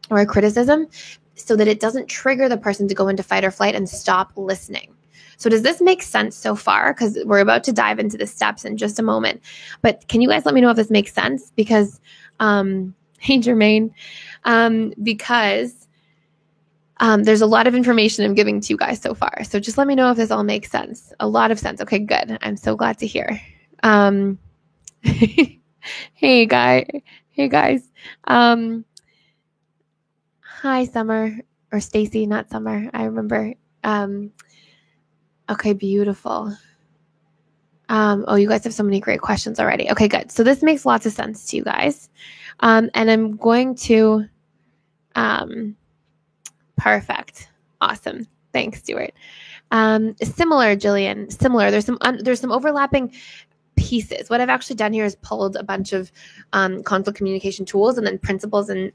or a criticism, so that it doesn't trigger the person to go into fight or flight and stop listening. So does this make sense so far? Because we're about to dive into the steps in just a moment. But can you guys let me know if this makes sense? Because, hey, Jermaine, because there's a lot of information I'm giving to you guys so far. So just let me know if this all makes sense. A lot of sense. Okay, good. I'm so glad to hear. Hey guys. Hi, Summer, or Stacy, not Summer. I remember. Okay, beautiful. Oh, you guys have so many great questions already. Okay, good. So this makes lots of sense to you guys. And I'm going to, perfect. Awesome. Thanks, Stuart. Similar, Jillian, similar. There's some overlapping pieces. What I've actually done here is pulled a bunch of conflict communication tools and then principles and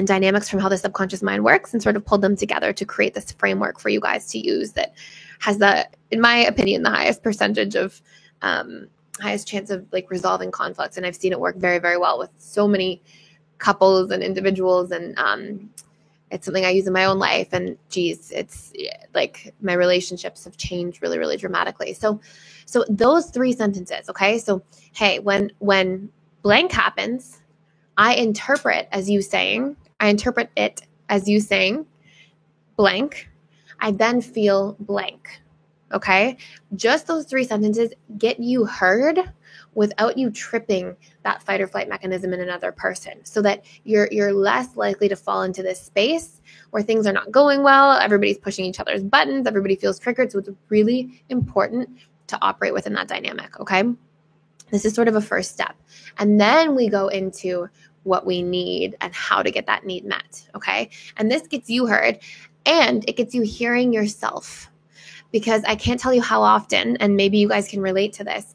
dynamics from how the subconscious mind works, and sort of pulled them together to create this framework for you guys to use that has in my opinion, the highest percentage of highest chance of like resolving conflicts. And I've seen it work very, very well with so many couples and individuals, and it's something I use in my own life, and geez, it's like my relationships have changed really, really dramatically. So those three sentences, okay? So, hey, when blank happens, I interpret it as you saying blank. I then feel blank, okay? Just those three sentences get you heard without you tripping that fight or flight mechanism in another person, so that you're less likely to fall into this space where things are not going well, everybody's pushing each other's buttons, everybody feels triggered. So it's really important to operate within that dynamic, okay? This is sort of a first step. And then we go into what we need and how to get that need met, okay? And this gets you heard, and it gets you hearing yourself, because I can't tell you how often, and maybe you guys can relate to this,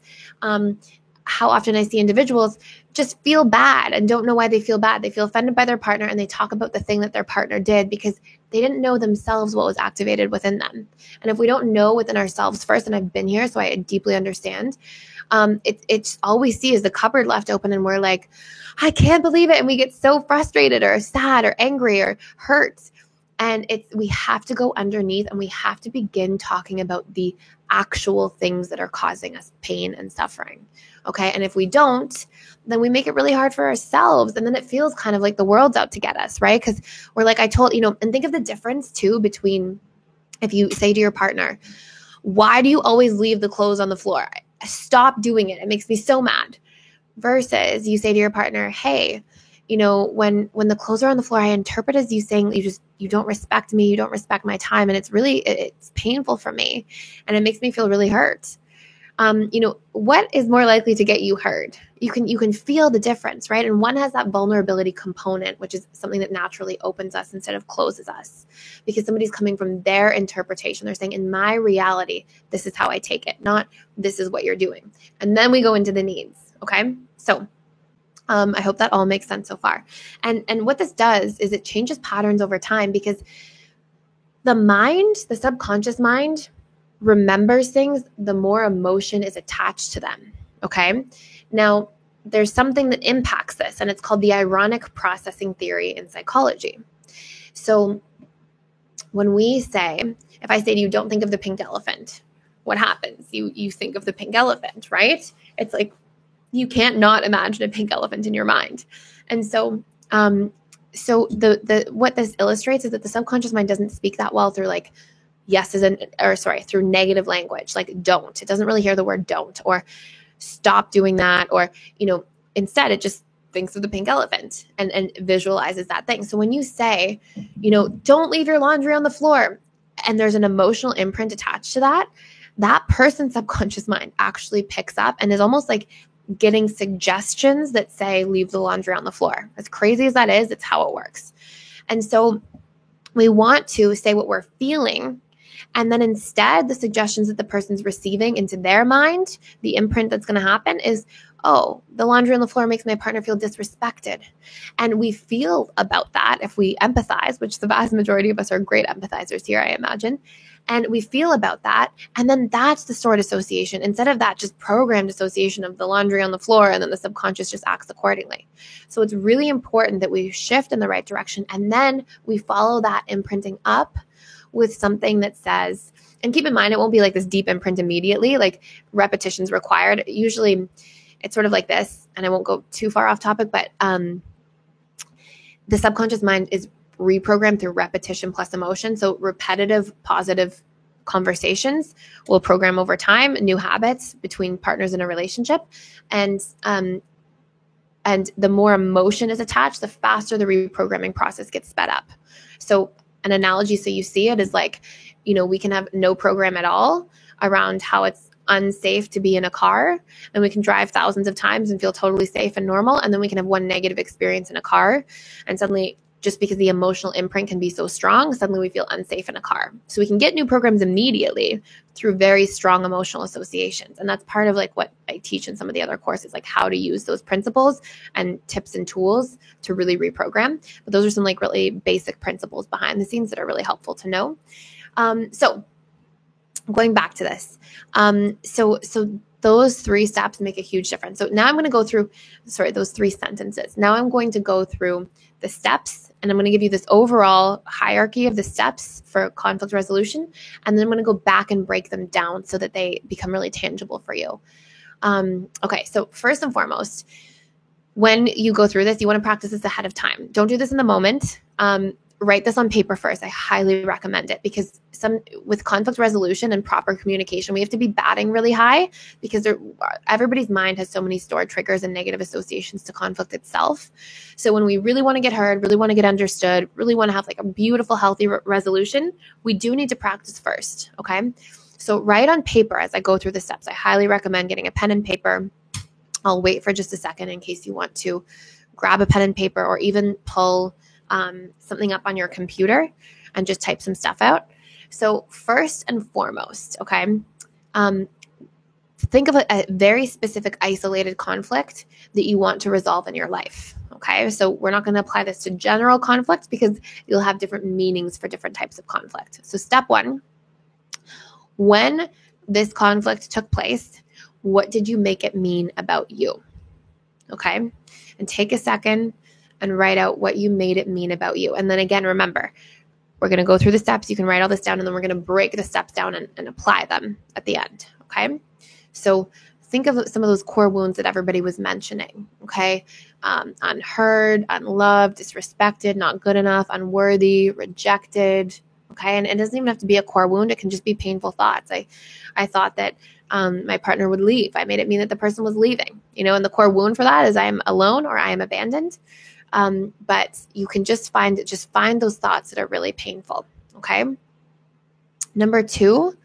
how often I see individuals just feel bad and don't know why they feel bad. They feel offended by their partner and they talk about the thing that their partner did because they didn't know themselves what was activated within them. And if we don't know within ourselves first, and I've been here, so I deeply understand, it's all we see is the cupboard left open and we're like, I can't believe it. And we get so frustrated or sad or angry or hurt. And we have to go underneath and we have to begin talking about the actual things that are causing us pain and suffering. Okay. And if we don't, then we make it really hard for ourselves. And then it feels kind of like the world's out to get us, right? Because we're like, I told, and think of the difference too between if you say to your partner, why do you always leave the clothes on the floor? Stop doing it. It makes me so mad. Versus you say to your partner, hey, when the clothes are on the floor, I interpret as you saying you don't respect me, you don't respect my time. And it's painful for me. And it makes me feel really hurt. What is more likely to get you hurt? You can feel the difference, right? And one has that vulnerability component, which is something that naturally opens us instead of closes us, because somebody's coming from their interpretation. They're saying, in my reality, this is how I take it, not this is what you're doing. And then we go into the needs. Okay. So, I hope that all makes sense so far. And what this does is it changes patterns over time, because the subconscious mind remembers things the more emotion is attached to them. Okay. Now, there's something that impacts this, and it's called the ironic processing theory in psychology. So when if I say to you, don't think of the pink elephant, what happens? You think of the pink elephant, right? It's like, you can't not imagine a pink elephant in your mind. And so, what this illustrates is that the subconscious mind doesn't speak that well through through negative language, like don't. It doesn't really hear the word don't or stop doing that, or, instead it just thinks of the pink elephant and visualizes that thing. So when you say, don't leave your laundry on the floor, and there's an emotional imprint attached to that person's subconscious mind actually picks up and is almost like getting suggestions that say, leave the laundry on the floor. As crazy as that is, it's how it works. And so we want to say what we're feeling. And then instead, the suggestions that the person's receiving into their mind, the imprint that's going to happen is, oh, the laundry on the floor makes my partner feel disrespected. And we feel about that if we empathize, which the vast majority of us are great empathizers here, I imagine. And we feel about that. And then that's the stored association. Instead of that just programmed association of the laundry on the floor, and then the subconscious just acts accordingly. So it's really important that we shift in the right direction. And then we follow that imprinting up with something that says, and keep in mind, it won't be like this deep imprint immediately, like repetitions required. Usually it's sort of like this, and I won't go too far off topic, but the subconscious mind is reprogrammed through repetition plus emotion. So repetitive, positive conversations will program over time new habits between partners in a relationship. And the more emotion is attached, the faster the reprogramming process gets sped up. So an analogy, so you see it, is like, we can have no program at all around how it's unsafe to be in a car, and we can drive thousands of times and feel totally safe and normal. And then we can have one negative experience in a car, and suddenly, just because the emotional imprint can be so strong, suddenly we feel unsafe in a car. So we can get new programs immediately through very strong emotional associations. And that's part of like what I teach in some of the other courses, like how to use those principles and tips and tools to really reprogram. But those are some like really basic principles behind the scenes that are really helpful to know. So going back to this, so those 3 steps make a huge difference. So now I'm going to go through, those 3 sentences. Now I'm going to go through the steps, and I'm going to give you this overall hierarchy of the steps for conflict resolution. And then I'm going to go back and break them down so that they become really tangible for you. Okay. So first and foremost, when you go through this, you want to practice this ahead of time. Don't do this in the moment. Write this on paper first. I highly recommend it, because with conflict resolution and proper communication, we have to be batting really high, because everybody's mind has so many stored triggers and negative associations to conflict itself. So when we really want to get heard, really want to get understood, really want to have like a beautiful, healthy resolution, we do need to practice first. Okay. So write on paper as I go through the steps. I highly recommend getting a pen and paper. I'll wait for just a second in case you want to grab a pen and paper, or even pull something up on your computer and just type some stuff out. So first and foremost, okay, think of a very specific isolated conflict that you want to resolve in your life. Okay, so we're not going to apply this to general conflict because you'll have different meanings for different types of conflict. So step one, when this conflict took place, what did you make it mean about you? Okay, and take a second and write out what you made it mean about you. And then again, remember, we're going to go through the steps. You can write all this down, and then we're going to break the steps down and apply them at the end. Okay, so think of some of those core wounds that everybody was mentioning. Okay, unheard, unloved, disrespected, not good enough, unworthy, rejected. Okay, and it doesn't even have to be a core wound. It can just be painful thoughts. I thought that my partner would leave. I made it mean that the person was leaving. And the core wound for that is I am alone or I am abandoned. But you can just find those thoughts that are really painful. Okay. Number 2,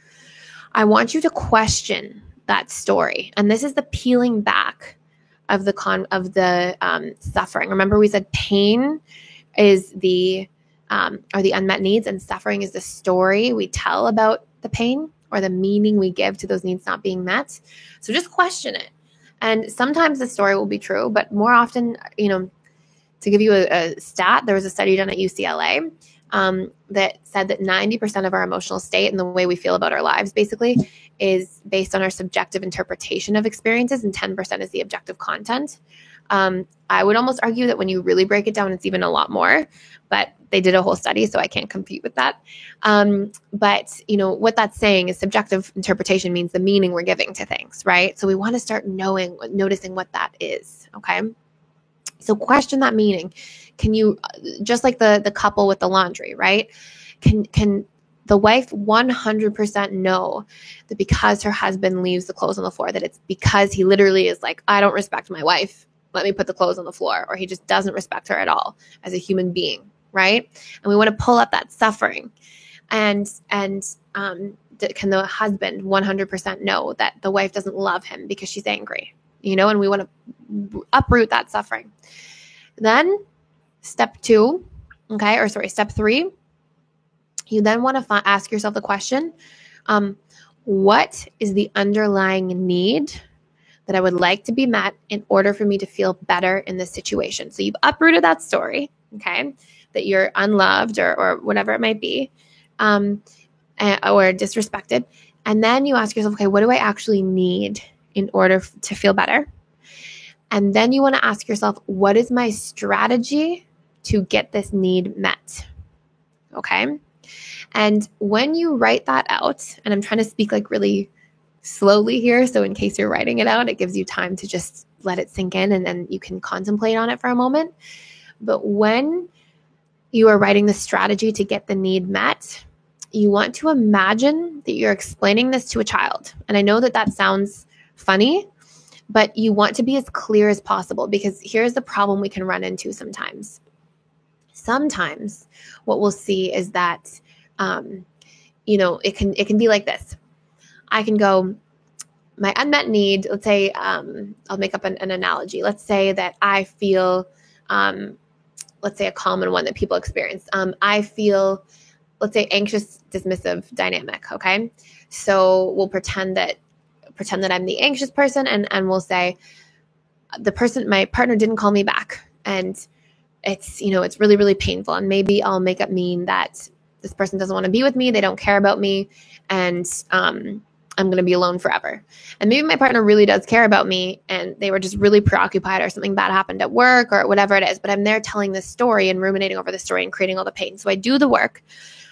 I want you to question that story. And this is the peeling back of the suffering. Remember, we said pain is are the unmet needs, and suffering is the story we tell about the pain or the meaning we give to those needs not being met. So just question it. And sometimes the story will be true, but more often, to give you a stat, there was a study done at UCLA that said that 90% of our emotional state and the way we feel about our lives basically is based on our subjective interpretation of experiences, and 10% is the objective content. I would almost argue that when you really break it down, it's even a lot more, but they did a whole study, so I can't compete with that. But what that's saying is subjective interpretation means the meaning we're giving to things, right? So we want to start noticing what that is, okay? So question that meaning. Can you, just like the couple with the laundry, right? Can the wife 100% know that because her husband leaves the clothes on the floor, that it's because he literally is like, I don't respect my wife, let me put the clothes on the floor, or he just doesn't respect her at all as a human being, right? And we want to pull up that suffering. And can the husband 100% know that the wife doesn't love him because she's angry, and we want to uproot that suffering. Then step 3, you then want to ask yourself the question, what is the underlying need that I would like to be met in order for me to feel better in this situation? So you've uprooted that story, okay, that you're unloved or whatever it might be, or disrespected. And then you ask yourself, okay, what do I actually need in order to feel better? And then you want to ask yourself, what is my strategy to get this need met? Okay. And when you write that out, and I'm trying to speak like really slowly here, so in case you're writing it out, it gives you time to just let it sink in, and then you can contemplate on it for a moment. But when you are writing the strategy to get the need met, you want to imagine that you're explaining this to a child. And I know that sounds funny, but you want to be as clear as possible, because here's the problem we can run into sometimes. Sometimes what we'll see is that, it can be like this. I can go, my unmet need, let's say, I'll make up an analogy. Let's say that I feel, let's say a common one that people experience. I feel, let's say, anxious, dismissive dynamic. Okay. So we'll pretend that I'm the anxious person, and we'll say my partner didn't call me back, and it's really, really painful. And maybe I'll make it mean that this person doesn't want to be with me. They don't care about me. And, I'm going to be alone forever. And maybe my partner really does care about me, and they were just really preoccupied, or something bad happened at work, or whatever it is. But I'm there telling this story and ruminating over the story and creating all the pain. So I do the work.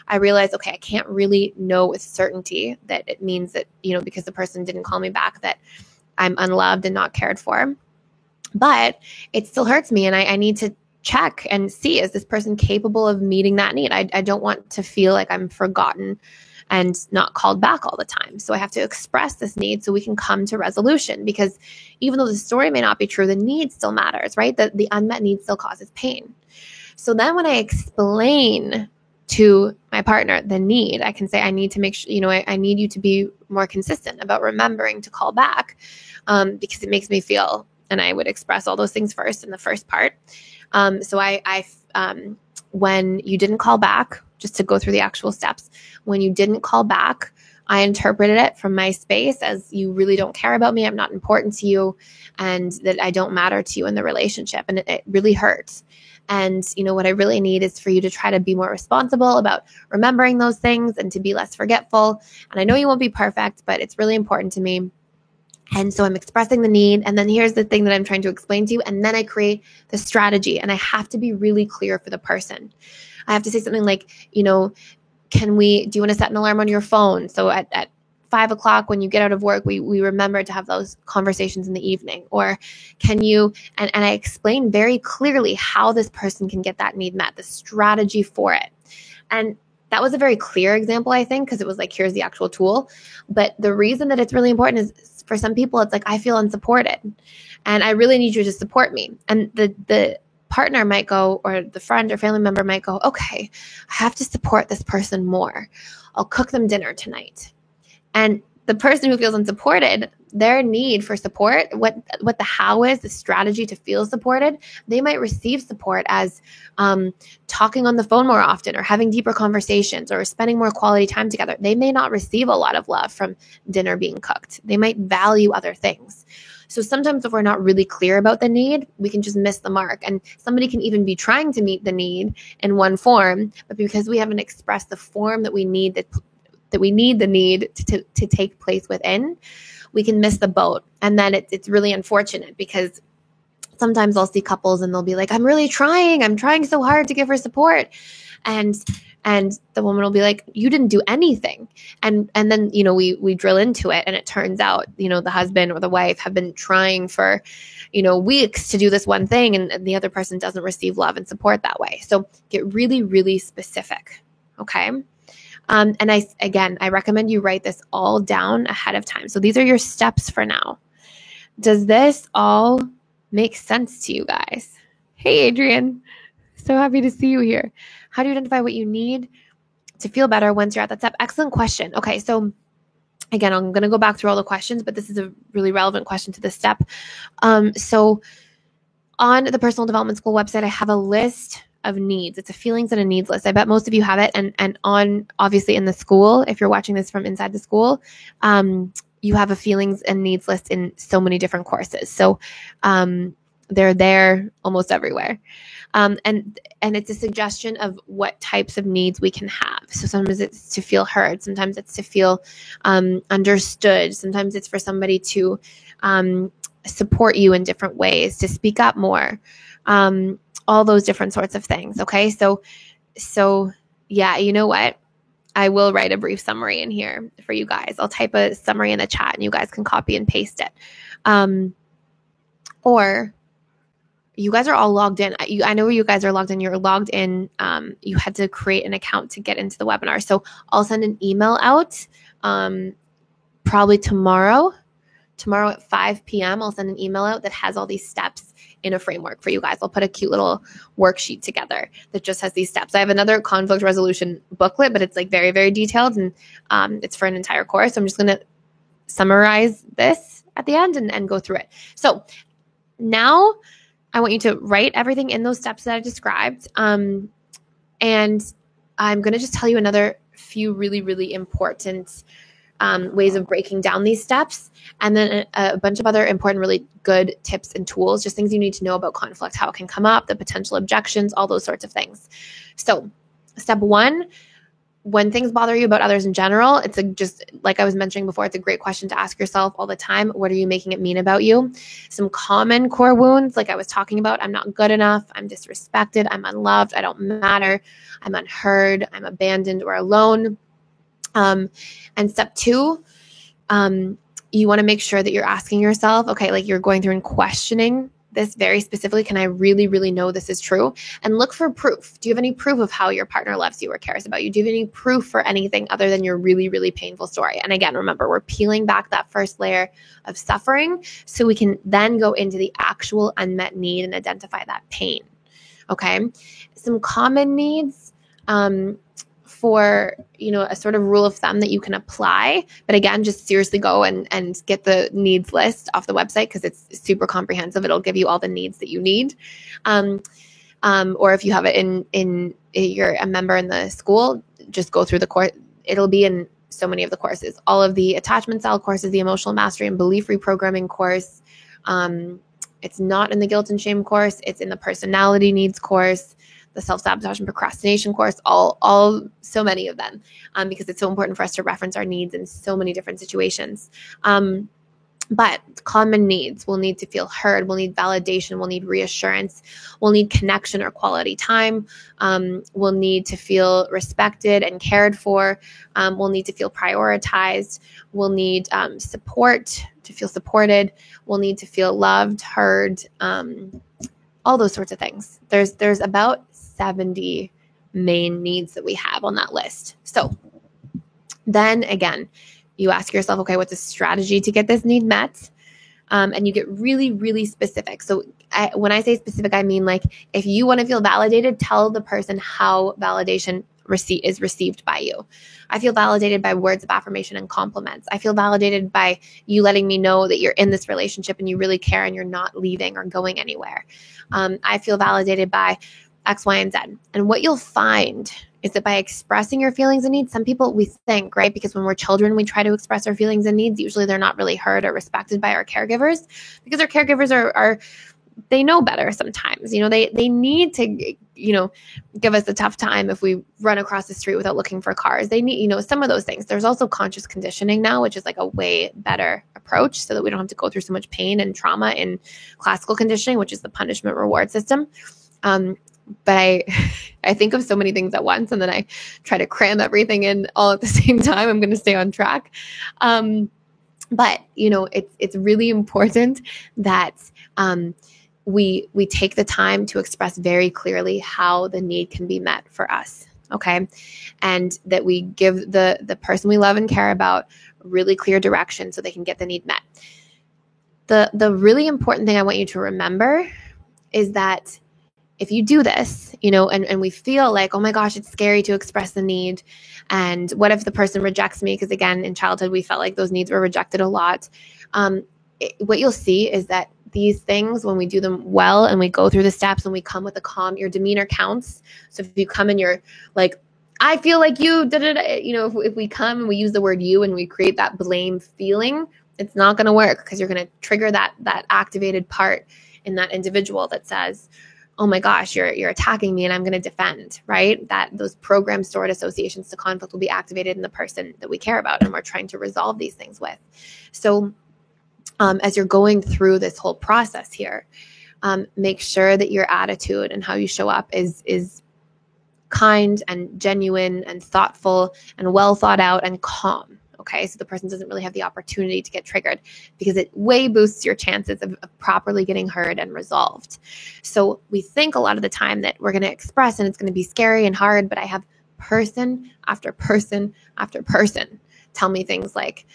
I realize, okay, I can't really know with certainty that it means that, because the person didn't call me back, that I'm unloved and not cared for. But it still hurts me, and I need to check and see, is this person capable of meeting that need? I don't want to feel like I'm forgotten and not called back all the time. So I have to express this need so we can come to resolution, because even though the story may not be true, the need still matters, right? The unmet need still causes pain. So then when I explain to my partner the need, I can say, I need to make sure, I need you to be more consistent about remembering to call back, because it makes me feel, and I would express all those things first in the first part. So when you didn't call back, just to go through the actual steps, when you didn't call back, I interpreted it from my space as you really don't care about me, I'm not important to you, and that I don't matter to you in the relationship. And it really hurts. And, what I really need is for you to try to be more responsible about remembering those things and to be less forgetful. And I know you won't be perfect, but it's really important to me. And so I'm expressing the need. And then here's the thing that I'm trying to explain to you. And then I create the strategy. And I have to be really clear for the person. I have to say something like, do you want to set an alarm on your phone? So at 5 o'clock when you get out of work, we remember to have those conversations in the evening. Or can you, and I explain very clearly how this person can get that need met, the strategy for it. And that was a very clear example, I think, because it was like, here's the actual tool. But the reason that it's really important is for some people, it's like, I feel unsupported and I really need you to support me. And the partner might go, or the friend or family member might go, okay, I have to support this person more. I'll cook them dinner tonight. And the person who feels unsupported, their need for support, what the how is, the strategy to feel supported, they might receive support as talking on the phone more often, or having deeper conversations, or spending more quality time together. They may not receive a lot of love from dinner being cooked. They might value other things. So sometimes if we're not really clear about the need, we can just miss the mark. And somebody can even be trying to meet the need in one form, but because we haven't expressed the form that we need, that we need the need to take place within, we can miss the boat. And then it's really unfortunate, because sometimes I'll see couples and they'll be like, I'm trying so hard to give her support. And the woman will be like, you didn't do anything. And then, we drill into it, and it turns out, the husband or the wife have been trying for, weeks to do this one thing, and the other person doesn't receive love and support that way. So get really, really specific. Okay. And I recommend you write this all down ahead of time. So these are your steps for now. Does this all make sense to you guys? Hey, Adrian. So happy to see you here. How do you identify what you need to feel better once you're at that step? Excellent question. Okay, so again, I'm going to go back through all the questions, but this is a really relevant question to this step. So on the Personal Development School website, I have a list of needs. It's a feelings and a needs list. I bet most of you have it. And on, obviously, in the school, if you're watching this from inside the school, you have a feelings and needs list in so many different courses. So they're there almost everywhere. And it's a suggestion of what types of needs we can have. So sometimes it's to feel heard. Sometimes it's to feel understood. Sometimes it's for somebody to support you in different ways, to speak up more. All those different sorts of things. Okay. So yeah, you know what? I will write a brief summary in here for you guys. I'll type a summary in the chat and you guys can copy and paste it. Or you guys are all logged in. I know you guys are logged in. You're logged in. You had to create an account to get into the webinar. So I'll send an email out probably tomorrow at 5 p.m. I'll send an email out that has all these steps in a framework for you guys. I'll put a cute little worksheet together that just has these steps. I have another conflict resolution booklet, but it's like very, very detailed, and it's for an entire course. So I'm just going to summarize this at the end and go through it. So now I want you to write everything in those steps that I described. And I'm going to just tell you another few really, really important ways of breaking down these steps, and then a bunch of other important, really good tips and tools, just things you need to know about conflict, how it can come up, the potential objections, all those sorts of things. So step one, when things bother you about others in general, it's just like I was mentioning before, it's a great question to ask yourself all the time. What are you making it mean about you? Some common core wounds, like I was talking about, I'm not good enough, I'm disrespected, I'm unloved, I don't matter, I'm unheard, I'm abandoned or alone. And step two, you want to make sure that you're asking yourself, okay, like you're going through and questioning this very specifically. Can I really, really know this is true? And look for proof. Do you have any proof of how your partner loves you or cares about you? Do you have any proof for anything other than your really, really painful story? And again, remember, we're peeling back that first layer of suffering so we can then go into the actual unmet need and identify that pain. Okay. Some common needs, for, a sort of rule of thumb that you can apply. But again, just seriously go and get the needs list off the website, because it's super comprehensive. It'll give you all the needs that you need. Or if you have it you're a member in the school, just go through the course. It'll be in so many of the courses, all of the attachment style courses, the emotional mastery and belief reprogramming course. It's not in the guilt and shame course. It's in the personality needs course, the self-sabotage and procrastination course, all so many of them, because it's so important for us to reference our needs in so many different situations. But common needs, we'll need to feel heard, we'll need validation, we'll need reassurance, we'll need connection or quality time, we'll need to feel respected and cared for, we'll need to feel prioritized, we'll need support, to feel supported, we'll need to feel loved, heard, all those sorts of things. There's about 70 main needs that we have on that list. So then again, you ask yourself, okay, what's a strategy to get this need met? And you get really, really specific. So when I say specific, I mean like if you want to feel validated, tell the person how validation is received by you. I feel validated by words of affirmation and compliments. I feel validated by you letting me know that you're in this relationship and you really care and you're not leaving or going anywhere. I feel validated by X, Y, and Z. And what you'll find is that by expressing your feelings and needs, some people, we think, right? Because when we're children, we try to express our feelings and needs. Usually they're not really heard or respected by our caregivers because our caregivers are they know better sometimes. They need to, give us a tough time if we run across the street without looking for cars. They need, some of those things. There's also conscious conditioning now, which is like a way better approach so that we don't have to go through so much pain and trauma in classical conditioning, which is the punishment reward system. But I think of so many things at once, and then I try to cram everything in all at the same time. I'm going to stay on track. But it's really important that we take the time to express very clearly how the need can be met for us. Okay. And that we give the person we love and care about really clear direction so they can get the need met. The really important thing I want you to remember is that if you do this, and we feel like, oh my gosh, it's scary to express the need. And what if the person rejects me? Because again, in childhood, we felt like those needs were rejected a lot. What you'll see is that these things, when we do them well and we go through the steps and we come with a calm, your demeanor counts. So if you come and you're like, I feel like you, if we come and we use the word you and we create that blame feeling, it's not going to work because you're going to trigger that activated part in that individual that says, oh my gosh, you're attacking me and I'm going to defend, right? That those program stored associations to conflict will be activated in the person that we care about and we're trying to resolve these things with. So as you're going through this whole process here, make sure that your attitude and how you show up is kind and genuine and thoughtful and well thought out and calm. Okay, so the person doesn't really have the opportunity to get triggered because it way boosts your chances of properly getting heard and resolved. So we think a lot of the time that we're going to express and it's going to be scary and hard, but I have person after person after person tell me things like,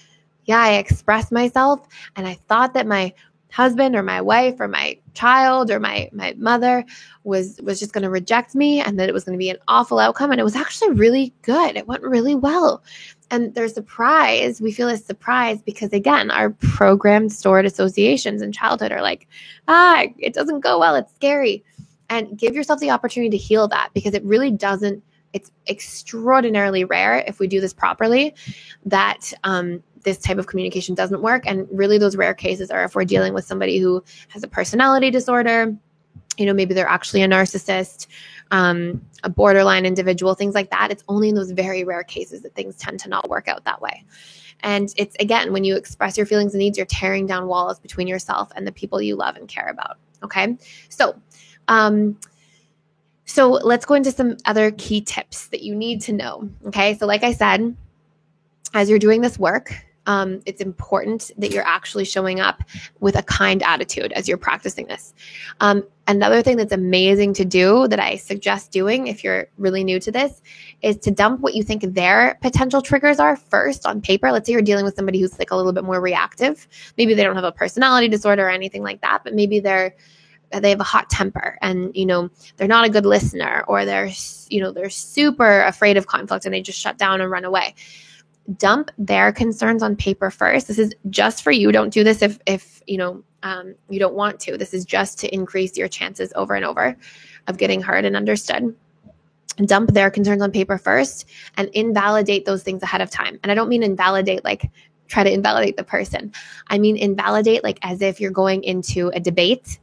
yeah, I expressed myself and I thought that my husband or my wife or my child or my mother was just going to reject me and that it was going to be an awful outcome. And it was actually really good. It went really well. And they're surprised. We feel a surprise because, again, our programmed stored associations in childhood are like, it doesn't go well. It's scary. And give yourself the opportunity to heal that because it really doesn't. It's extraordinarily rare if we do this properly that this type of communication doesn't work. And really those rare cases are if we're dealing with somebody who has a personality disorder, maybe they're actually a narcissist, a borderline individual, things like that. It's only in those very rare cases that things tend to not work out that way. And it's, again, when you express your feelings and needs, you're tearing down walls between yourself and the people you love and care about. Okay. So let's go into some other key tips that you need to know. Okay. So like I said, as you're doing this work, it's important that you're actually showing up with a kind attitude as you're practicing this. Another thing that's amazing to do that I suggest doing if you're really new to this is to dump what you think their potential triggers are first on paper. Let's say you're dealing with somebody who's like a little bit more reactive. Maybe they don't have a personality disorder or anything like that, but maybe they have a hot temper and, they're not a good listener or they're super afraid of conflict and they just shut down and run away. Dump their concerns on paper first. This is just for you. Don't do this if you don't want to. This is just to increase your chances over and over of getting heard and understood. dump their concerns on paper first and invalidate those things ahead of time. And I don't mean invalidate like try to invalidate the person. I mean invalidate like as if you're going into a debate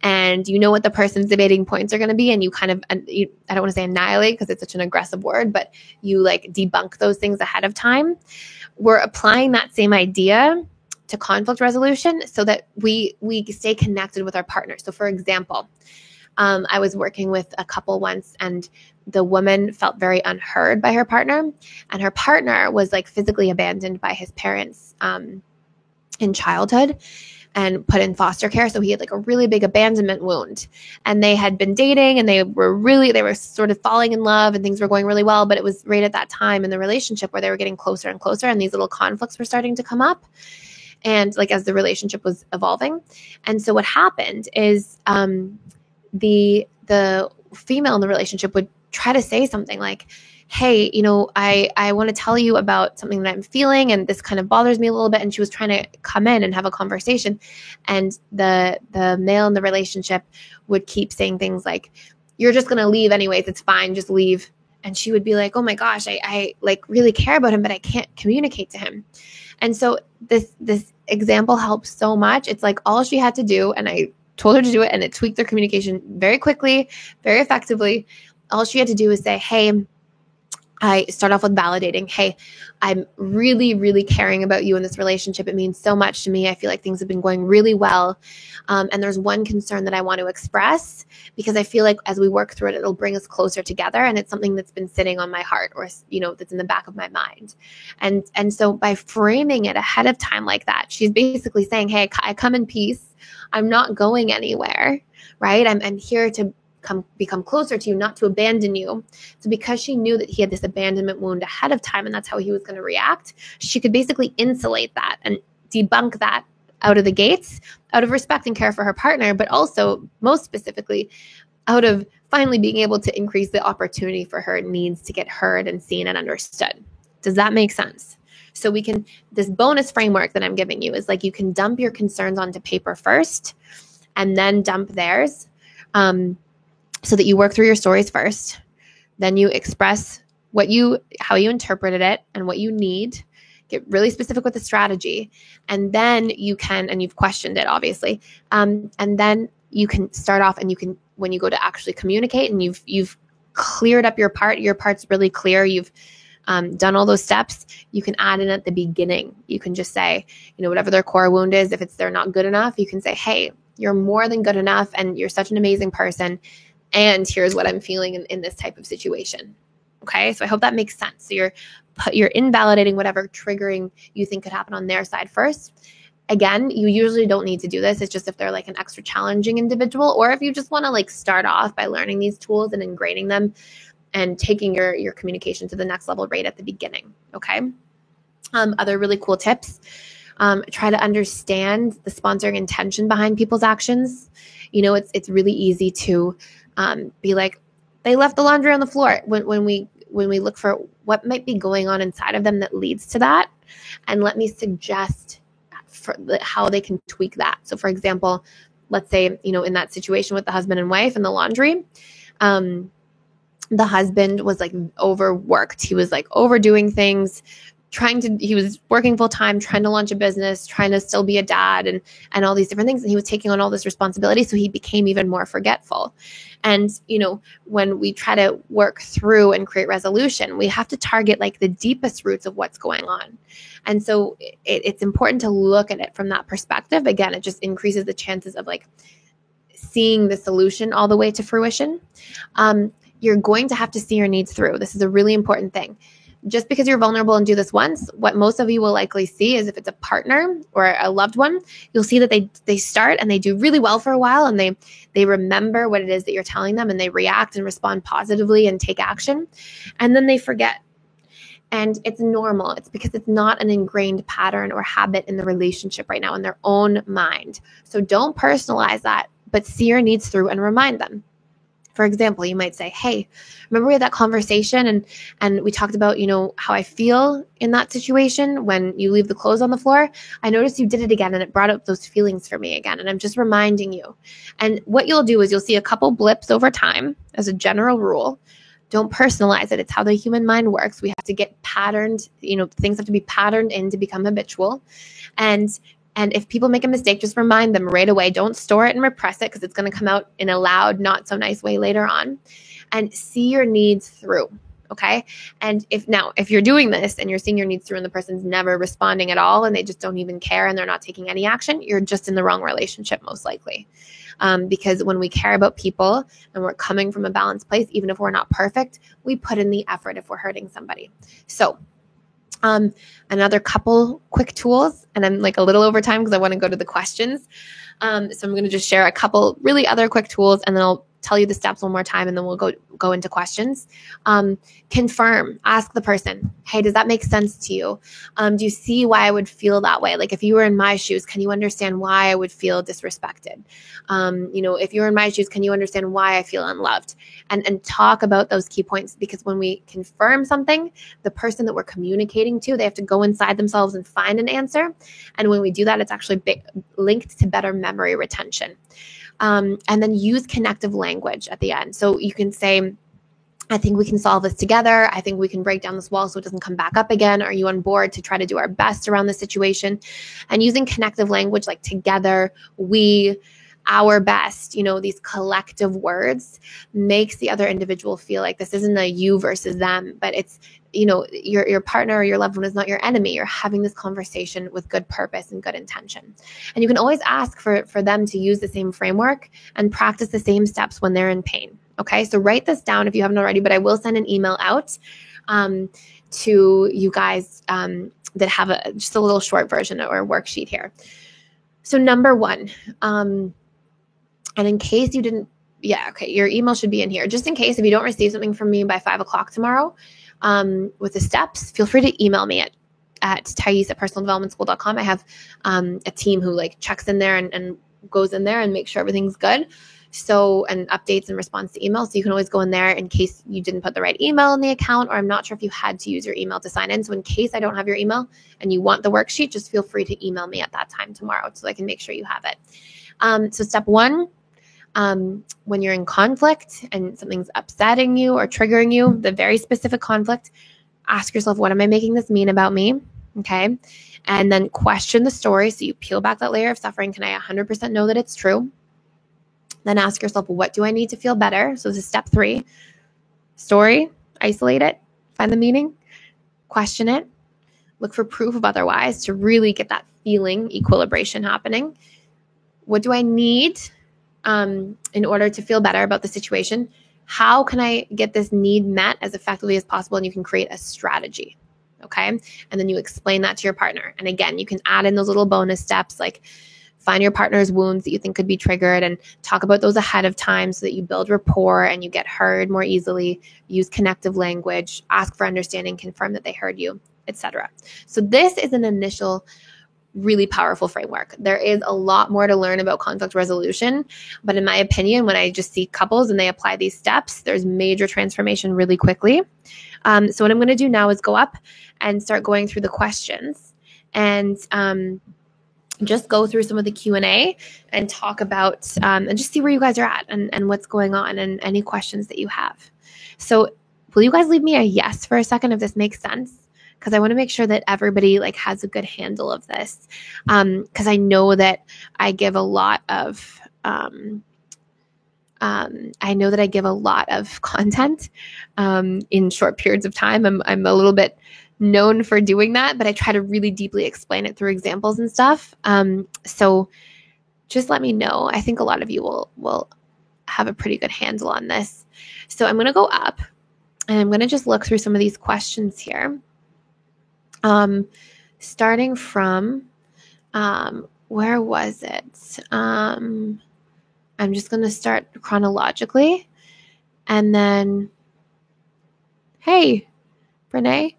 and you know what the person's debating points are going to be, and you kind of, I don't want to say annihilate because it's such an aggressive word, but you like debunk those things ahead of time. We're applying that same idea to conflict resolution so that we stay connected with our partner. So for example, I was working with a couple once, and the woman felt very unheard by her partner, and her partner was like physically abandoned by his parents in childhood and put in foster care. So he had like a really big abandonment wound, and they had been dating and they were sort of falling in love and things were going really well. But it was right at that time in the relationship where they were getting closer and closer, and these little conflicts were starting to come up. And like as the relationship was evolving. And so what happened is the female in the relationship would try to say something like, hey, I want to tell you about something that I'm feeling, and this kind of bothers me a little bit. And she was trying to come in and have a conversation. And the male in the relationship would keep saying things like, you're just going to leave anyways. It's fine. Just leave. And she would be like, oh my gosh, I like really care about him, but I can't communicate to him. And so this example helps so much. It's like all she had to do, and I told her to do it, and it tweaked their communication very quickly, very effectively. All she had to do is say, hey, I start off with validating, hey, I'm really, really caring about you in this relationship. It means so much to me. I feel like things have been going really well. And there's one concern that I want to express because I feel like as we work through it, it'll bring us closer together. And it's something that's been sitting on my heart or, that's in the back of my mind. And so by framing it ahead of time like that, she's basically saying, hey, I come in peace. I'm not going anywhere, right? I'm here to become closer to you, not to abandon you. So because she knew that he had this abandonment wound ahead of time and that's how he was going to react, she could basically insulate that and debunk that out of the gates, out of respect and care for her partner, but also most specifically out of finally being able to increase the opportunity for her needs to get heard and seen and understood. Does that make sense? So this bonus framework that I'm giving you is like you can dump your concerns onto paper first and then dump theirs. So that you work through your stories first, then you express how you interpreted it and what you need, get really specific with the strategy, and then and you've questioned it obviously, and then you can start off and when you go to actually communicate and you've cleared up your part's really clear, you've done all those steps, you can add in at the beginning. You can just say, whatever their core wound is, if they're not good enough, you can say, hey, you're more than good enough and you're such an amazing person. And here's what I'm feeling in this type of situation. Okay, so I hope that makes sense. So you're invalidating whatever triggering you think could happen on their side first. Again, you usually don't need to do this. It's just if they're like an extra challenging individual, or if you just want to like start off by learning these tools and ingraining them and taking your communication to the next level right at the beginning. Okay. Other really cool tips. Try to understand the sponsoring intention behind people's actions. It's really easy to be like, they left the laundry on the floor when we look for what might be going on inside of them that leads to that. And let me suggest how they can tweak that. So for example, let's say, in that situation with the husband and wife and the laundry, the husband was like overworked. He was like overdoing things, he was working full time, trying to launch a business, trying to still be a dad and all these different things. And he was taking on all this responsibility. So he became even more forgetful. And, when we try to work through and create resolution, we have to target like the deepest roots of what's going on. And so it's important to look at it from that perspective. Again, it just increases the chances of like seeing the solution all the way to fruition. You're going to have to see your needs through. This is a really important thing. Just because you're vulnerable and do this once, what most of you will likely see is if it's a partner or a loved one, you'll see that they start and they do really well for a while and they remember what it is that you're telling them and they react and respond positively and take action. And then they forget. And it's normal. It's because it's not an ingrained pattern or habit in the relationship right now in their own mind. So don't personalize that, but see your needs through and remind them. For example, you might say, hey, remember we had that conversation and we talked about, how I feel in that situation when you leave the clothes on the floor. I noticed you did it again and it brought up those feelings for me again. And I'm just reminding you. And what you'll do is you'll see a couple blips over time as a general rule. Don't personalize it. It's how the human mind works. We have to get patterned, things have to be patterned in to become habitual. And if people make a mistake, just remind them right away. Don't store it and repress it, because it's going to come out in a loud, not so nice way later on. And see your needs through. Okay. And if you're doing this and you're seeing your needs through and the person's never responding at all and they just don't even care and they're not taking any action, you're just in the wrong relationship, most likely. Because when we care about people and we're coming from a balanced place, even if we're not perfect, we put in the effort if we're hurting somebody. So another couple quick tools, and I'm like a little over time because I want to go to the questions. So I'm going to just share a couple really other quick tools, and then I'll tell you the steps one more time, and then we'll go into questions. Confirm, ask the person, hey, does that make sense to you? Do you see why I would feel that way? Like if you were in my shoes, can you understand why I would feel disrespected? If you're in my shoes, can you understand why I feel unloved? And talk about those key points, because when we confirm something, the person that we're communicating to, they have to go inside themselves and find an answer. And when we do that, it's actually linked to better memory retention. And then use connective language at the end. So you can say, I think we can solve this together. I think we can break down this wall so it doesn't come back up again. Are you on board to try to do our best around the situation? And using connective language like together, we, our best, these collective words makes the other individual feel like this isn't a you versus them, but it's, your partner or your loved one is not your enemy. You're having this conversation with good purpose and good intention. And you can always ask for them to use the same framework and practice the same steps when they're in pain. Okay, so write this down if you haven't already, but I will send an email out to you guys that have just a little short version or worksheet here. So number one, and in case you didn't, your email should be in here. Just in case if you don't receive something from me by 5:00 tomorrow with the steps, feel free to email me at Thais@personaldevelopmentschool.com. I have a team who checks in there and goes in there and makes sure everything's good. So, and updates and response to email. So you can always go in there in case you didn't put the right email in the account, or I'm not sure if you had to use your email to sign in. So in case I don't have your email and you want the worksheet, just feel free to email me at that time tomorrow so I can make sure you have it. So step one, when you're in conflict and something's upsetting you or triggering you, the very specific conflict, ask yourself, what am I making this mean about me? Okay. And then question the story. So you peel back that layer of suffering. Can I 100% know that it's true? Then ask yourself, what do I need to feel better? So this is step 3. Story, isolate it, find the meaning, question it, look for proof of otherwise to really get that feeling equilibration happening. What do I need in order to feel better about the situation? How can I get this need met as effectively as possible? And you can create a strategy. Okay. And then you explain that to your partner. And again, you can add in those little bonus steps like find your partner's wounds that you think could be triggered and talk about those ahead of time so that you build rapport and you get heard more easily. Use connective language, ask for understanding, confirm that they heard you, etc. So this is an initial really powerful framework. There is a lot more to learn about conflict resolution, but in my opinion, when I just see couples and they apply these steps, there's major transformation really quickly. So what I'm going to do now is go up and start going through the questions and just go through some of the Q&A and talk about and just see where you guys are at and what's going on and any questions that you have. So will you guys leave me a yes for a second if this makes sense? Because I want to make sure that everybody has a good handle of this. Because I know that I give a lot of content in short periods of time. I'm a little bit known for doing that, but I try to really deeply explain it through examples and stuff. So just let me know. I think a lot of you will have a pretty good handle on this. So I'm going to go up and I'm going to just look through some of these questions here. Starting from, where was it? I'm just going to start chronologically and then, hey, Brene.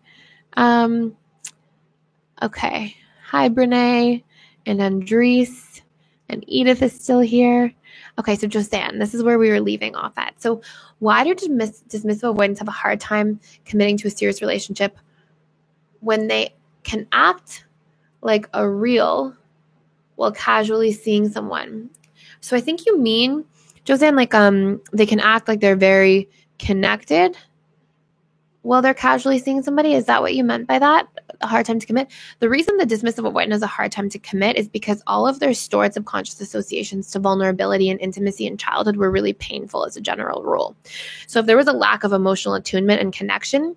Okay. Hi, Brene and Andres and Edith is still here. Okay. So Josanne, this is where we were leaving off at. So why do dismissive avoidants have a hard time committing to a serious relationship when they can act like a real while casually seeing someone? So I think you mean, Josanne, they can act like they're very connected Well, they're casually seeing somebody. Is that what you meant by that? A hard time to commit? The reason the dismissive avoidant is a hard time to commit is because all of their stored subconscious associations to vulnerability and intimacy in childhood were really painful as a general rule. So if there was a lack of emotional attunement and connection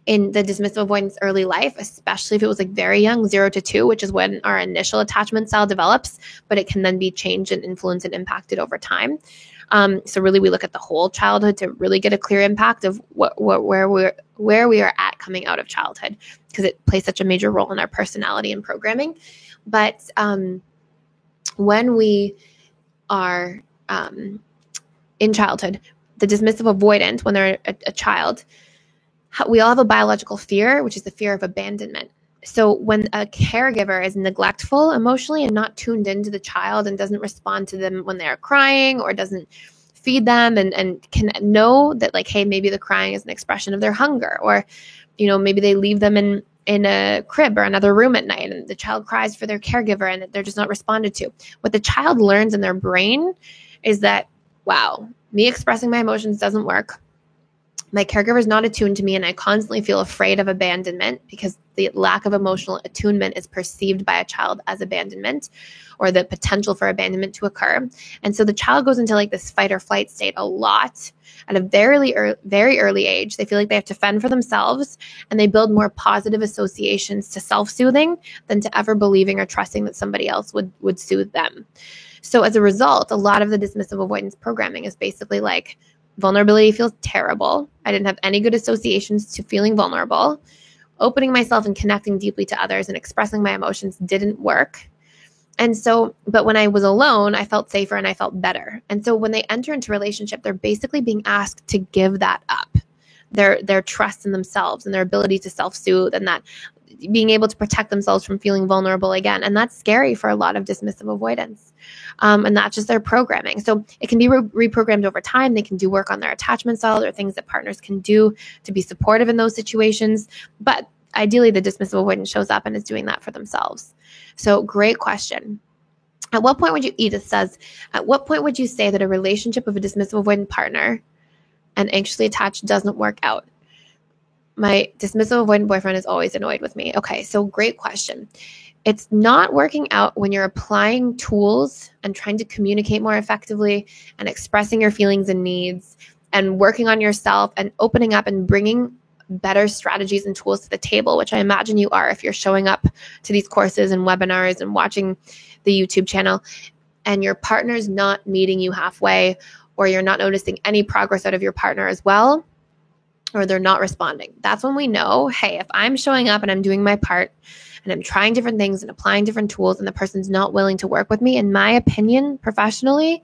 in the dismissive avoidant's early life, especially if it was like very young, 0 to 2, which is when our initial attachment style develops, but it can then be changed and influenced and impacted over time. So really, we look at the whole childhood to really get a clear impact of where we are at coming out of childhood, because it plays such a major role in our personality and programming. But when we are in childhood, the dismissive avoidant, when they're a child, we all have a biological fear, which is the fear of abandonment. So when a caregiver is neglectful emotionally and not tuned into the child and doesn't respond to them when they're crying or doesn't feed them and can know that, like, hey, maybe the crying is an expression of their hunger, or, you know, maybe they leave them in a crib or another room at night and the child cries for their caregiver and they're just not responded to. What the child learns in their brain is that, wow, me expressing my emotions doesn't work. My caregiver is not attuned to me, and I constantly feel afraid of abandonment because the lack of emotional attunement is perceived by a child as abandonment, or the potential for abandonment to occur. And so the child goes into like this fight or flight state a lot at a very early age. They feel like they have to fend for themselves, and they build more positive associations to self-soothing than to ever believing or trusting that somebody else would soothe them. So as a result, a lot of the dismissive avoidance programming is basically like, vulnerability feels terrible. I didn't have any good associations to feeling vulnerable. Opening myself and connecting deeply to others and expressing my emotions didn't work. And so, but when I was alone, I felt safer and I felt better. And so when they enter into a relationship, they're basically being asked to give that up, their trust in themselves and their ability to self-soothe, and that being able to protect themselves from feeling vulnerable again. And that's scary for a lot of dismissive avoidance. And that's just their programming. So it can be reprogrammed over time. They can do work on their attachment style. There are things that partners can do to be supportive in those situations. But ideally, the dismissive avoidant shows up and is doing that for themselves. So great question. At what point would you, Edith says, at what point would you say that a relationship with a dismissive avoidant partner and anxiously attached doesn't work out? My dismissive avoidant boyfriend is always annoyed with me. Okay, so great question. It's not working out when you're applying tools and trying to communicate more effectively and expressing your feelings and needs and working on yourself and opening up and bringing better strategies and tools to the table, which I imagine you are if you're showing up to these courses and webinars and watching the YouTube channel, and your partner's not meeting you halfway, or you're not noticing any progress out of your partner as well, or they're not responding. That's when we know, hey, if I'm showing up and I'm doing my part and I'm trying different things and applying different tools and the person's not willing to work with me, in my opinion, professionally,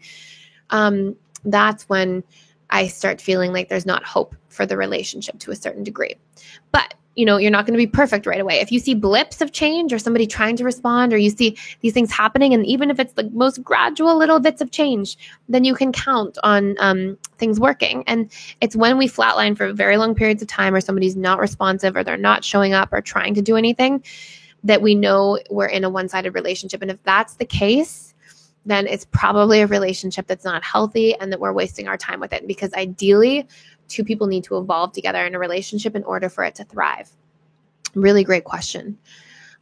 that's when I start feeling like there's not hope for the relationship to a certain degree. But, you know, you're not going to be perfect right away. If you see blips of change or somebody trying to respond, or you see these things happening, and even if it's the most gradual little bits of change, then you can count on things working. And it's when we flatline for very long periods of time, or somebody's not responsive, or they're not showing up or trying to do anything, that we know we're in a one-sided relationship. And if that's the case, then it's probably a relationship that's not healthy and that we're wasting our time with it, because ideally, two people need to evolve together in a relationship in order for it to thrive. Really great question.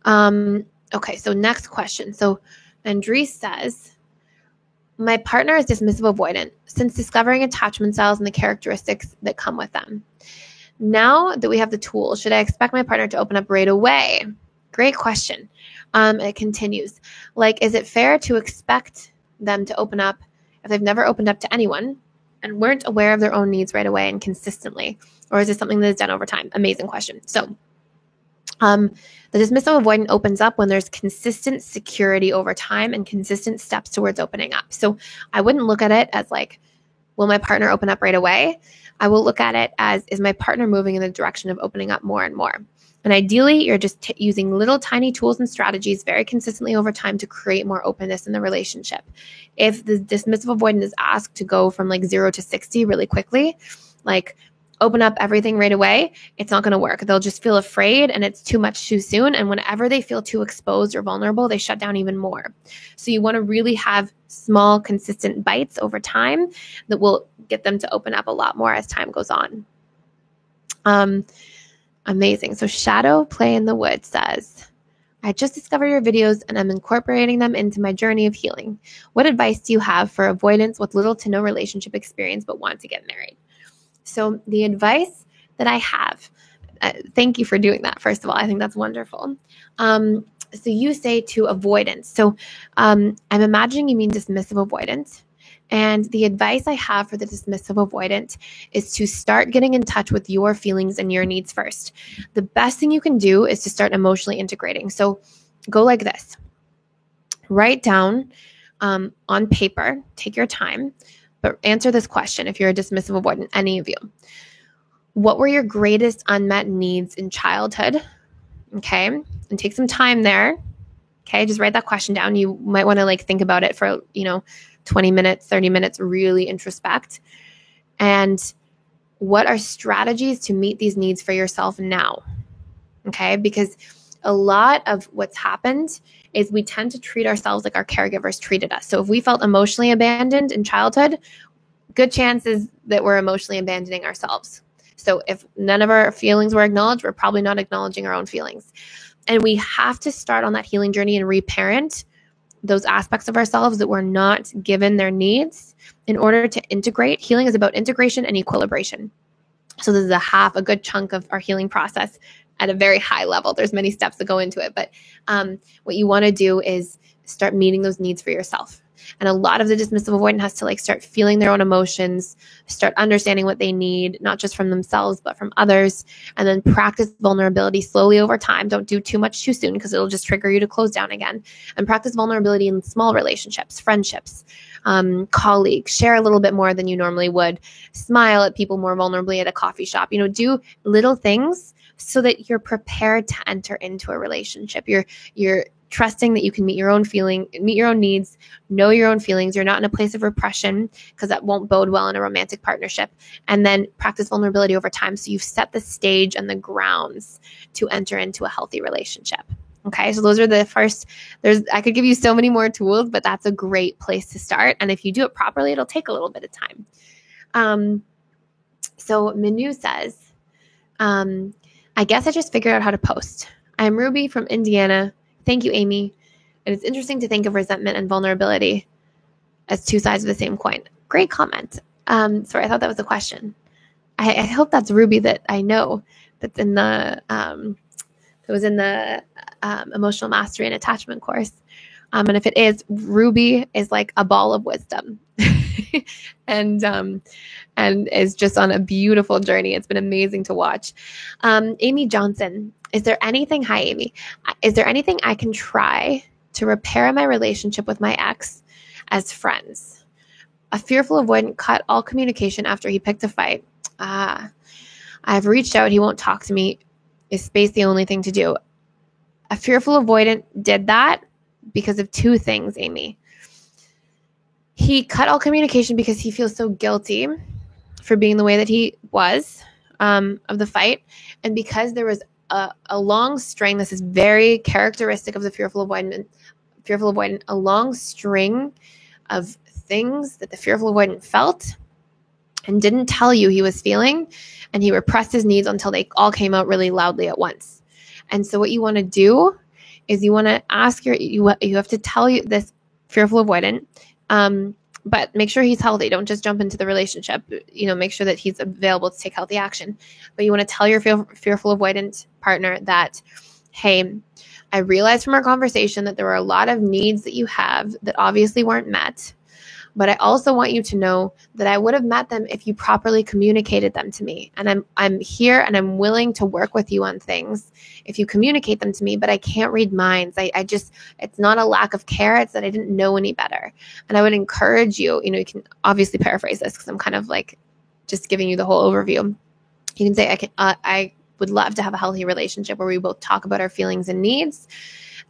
Okay, so next question. So Andres says, my partner is dismissive avoidant since discovering attachment styles and the characteristics that come with them. Now that we have the tools, should I expect my partner to open up right away? Great question. It continues. Like, is it fair to expect them to open up if they've never opened up to anyone and weren't aware of their own needs right away and consistently? Or is this something that is done over time? Amazing question. So the dismissive avoidant opens up when there's consistent security over time and consistent steps towards opening up. So I wouldn't look at it as like, will my partner open up right away? I will look at it as, is my partner moving in the direction of opening up more and more? And ideally, you're just using little tiny tools and strategies very consistently over time to create more openness in the relationship. If the dismissive avoidant is asked to go from like 0 to 60 really quickly, like open up everything right away, it's not going to work. They'll just feel afraid and it's too much too soon. And whenever they feel too exposed or vulnerable, they shut down even more. So you want to really have small, consistent bites over time that will get them to open up a lot more as time goes on. Amazing. So Shadow Play in the Woods says, I just discovered your videos and I'm incorporating them into my journey of healing. What advice do you have for avoidance with little to no relationship experience but want to get married? So the advice that I have, thank you for doing that, first of all. I think that's wonderful. So you say to avoidance. So I'm imagining you mean dismissive avoidance. And the advice I have for the dismissive avoidant is to start getting in touch with your feelings and your needs first. The best thing you can do is to start emotionally integrating. So go like this. Write down on paper, take your time, but answer this question if you're a dismissive avoidant, any of you. What were your greatest unmet needs in childhood? Okay. And take some time there. Okay. Just write that question down. You might want to think about it for, 20 minutes, 30 minutes, really introspect. And what are strategies to meet these needs for yourself now? Okay. Because a lot of what's happened is we tend to treat ourselves like our caregivers treated us. So if we felt emotionally abandoned in childhood, good chances that we're emotionally abandoning ourselves. So if none of our feelings were acknowledged, we're probably not acknowledging our own feelings. And we have to start on that healing journey and reparent those aspects of ourselves that were not given their needs in order to integrate. Healing is about integration and equilibration. So this is a good chunk of our healing process at a very high level. There's many steps that go into it, but what you want to do is start meeting those needs for yourself. And a lot of the dismissive avoidant has to start feeling their own emotions, start understanding what they need, not just from themselves, but from others, and then practice vulnerability slowly over time. Don't do too much too soon because it'll just trigger you to close down again. And practice vulnerability in small relationships, friendships, colleagues. Share a little bit more than you normally would. Smile at people more vulnerably at a coffee shop. Do little things so that you're prepared to enter into a relationship. You're trusting that you can meet your own needs, know your own feelings. You're not in a place of repression because that won't bode well in a romantic partnership. And then practice vulnerability over time. So you've set the stage and the grounds to enter into a healthy relationship. Okay. So those are the first, I could give you so many more tools, but that's a great place to start. And if you do it properly, it'll take a little bit of time. So Minu says, I guess I just figured out how to post. I'm Ruby from Indiana. Thank you, Amy. And it's interesting to think of resentment and vulnerability as two sides of the same coin. Great comment. Sorry, I thought that was a question. I hope that's Ruby that I know that's in the emotional mastery and attachment course. And if it is, Ruby is like a ball of wisdom, and is just on a beautiful journey. It's been amazing to watch. Amy Johnson. Hi, Amy. Is there anything I can try to repair my relationship with my ex as friends? A fearful avoidant cut all communication after he picked a fight. I've reached out. He won't talk to me. Is space the only thing to do? A fearful avoidant did that because of two things, Amy. He cut all communication because he feels so guilty for being the way that he was of the fight. And because there was a long string, this is very characteristic of the fearful avoidant, a long string of things that the fearful avoidant felt and didn't tell you he was feeling, and he repressed his needs until they all came out really loudly at once. And so what you want to do is you want to ask you have to tell you this fearful avoidant, but make sure he's healthy. Don't just jump into the relationship. Make sure that he's available to take healthy action. But you want to tell your fearful avoidant partner that, hey, I realized from our conversation that there were a lot of needs that you have that obviously weren't met. But I also want you to know that I would have met them if you properly communicated them to me. And I'm here and I'm willing to work with you on things if you communicate them to me, but I can't read minds. It's not a lack of care. It's that I didn't know any better. And I would encourage you, you can obviously paraphrase this because I'm kind of just giving you the whole overview. You can say, I would love to have a healthy relationship where we both talk about our feelings and needs.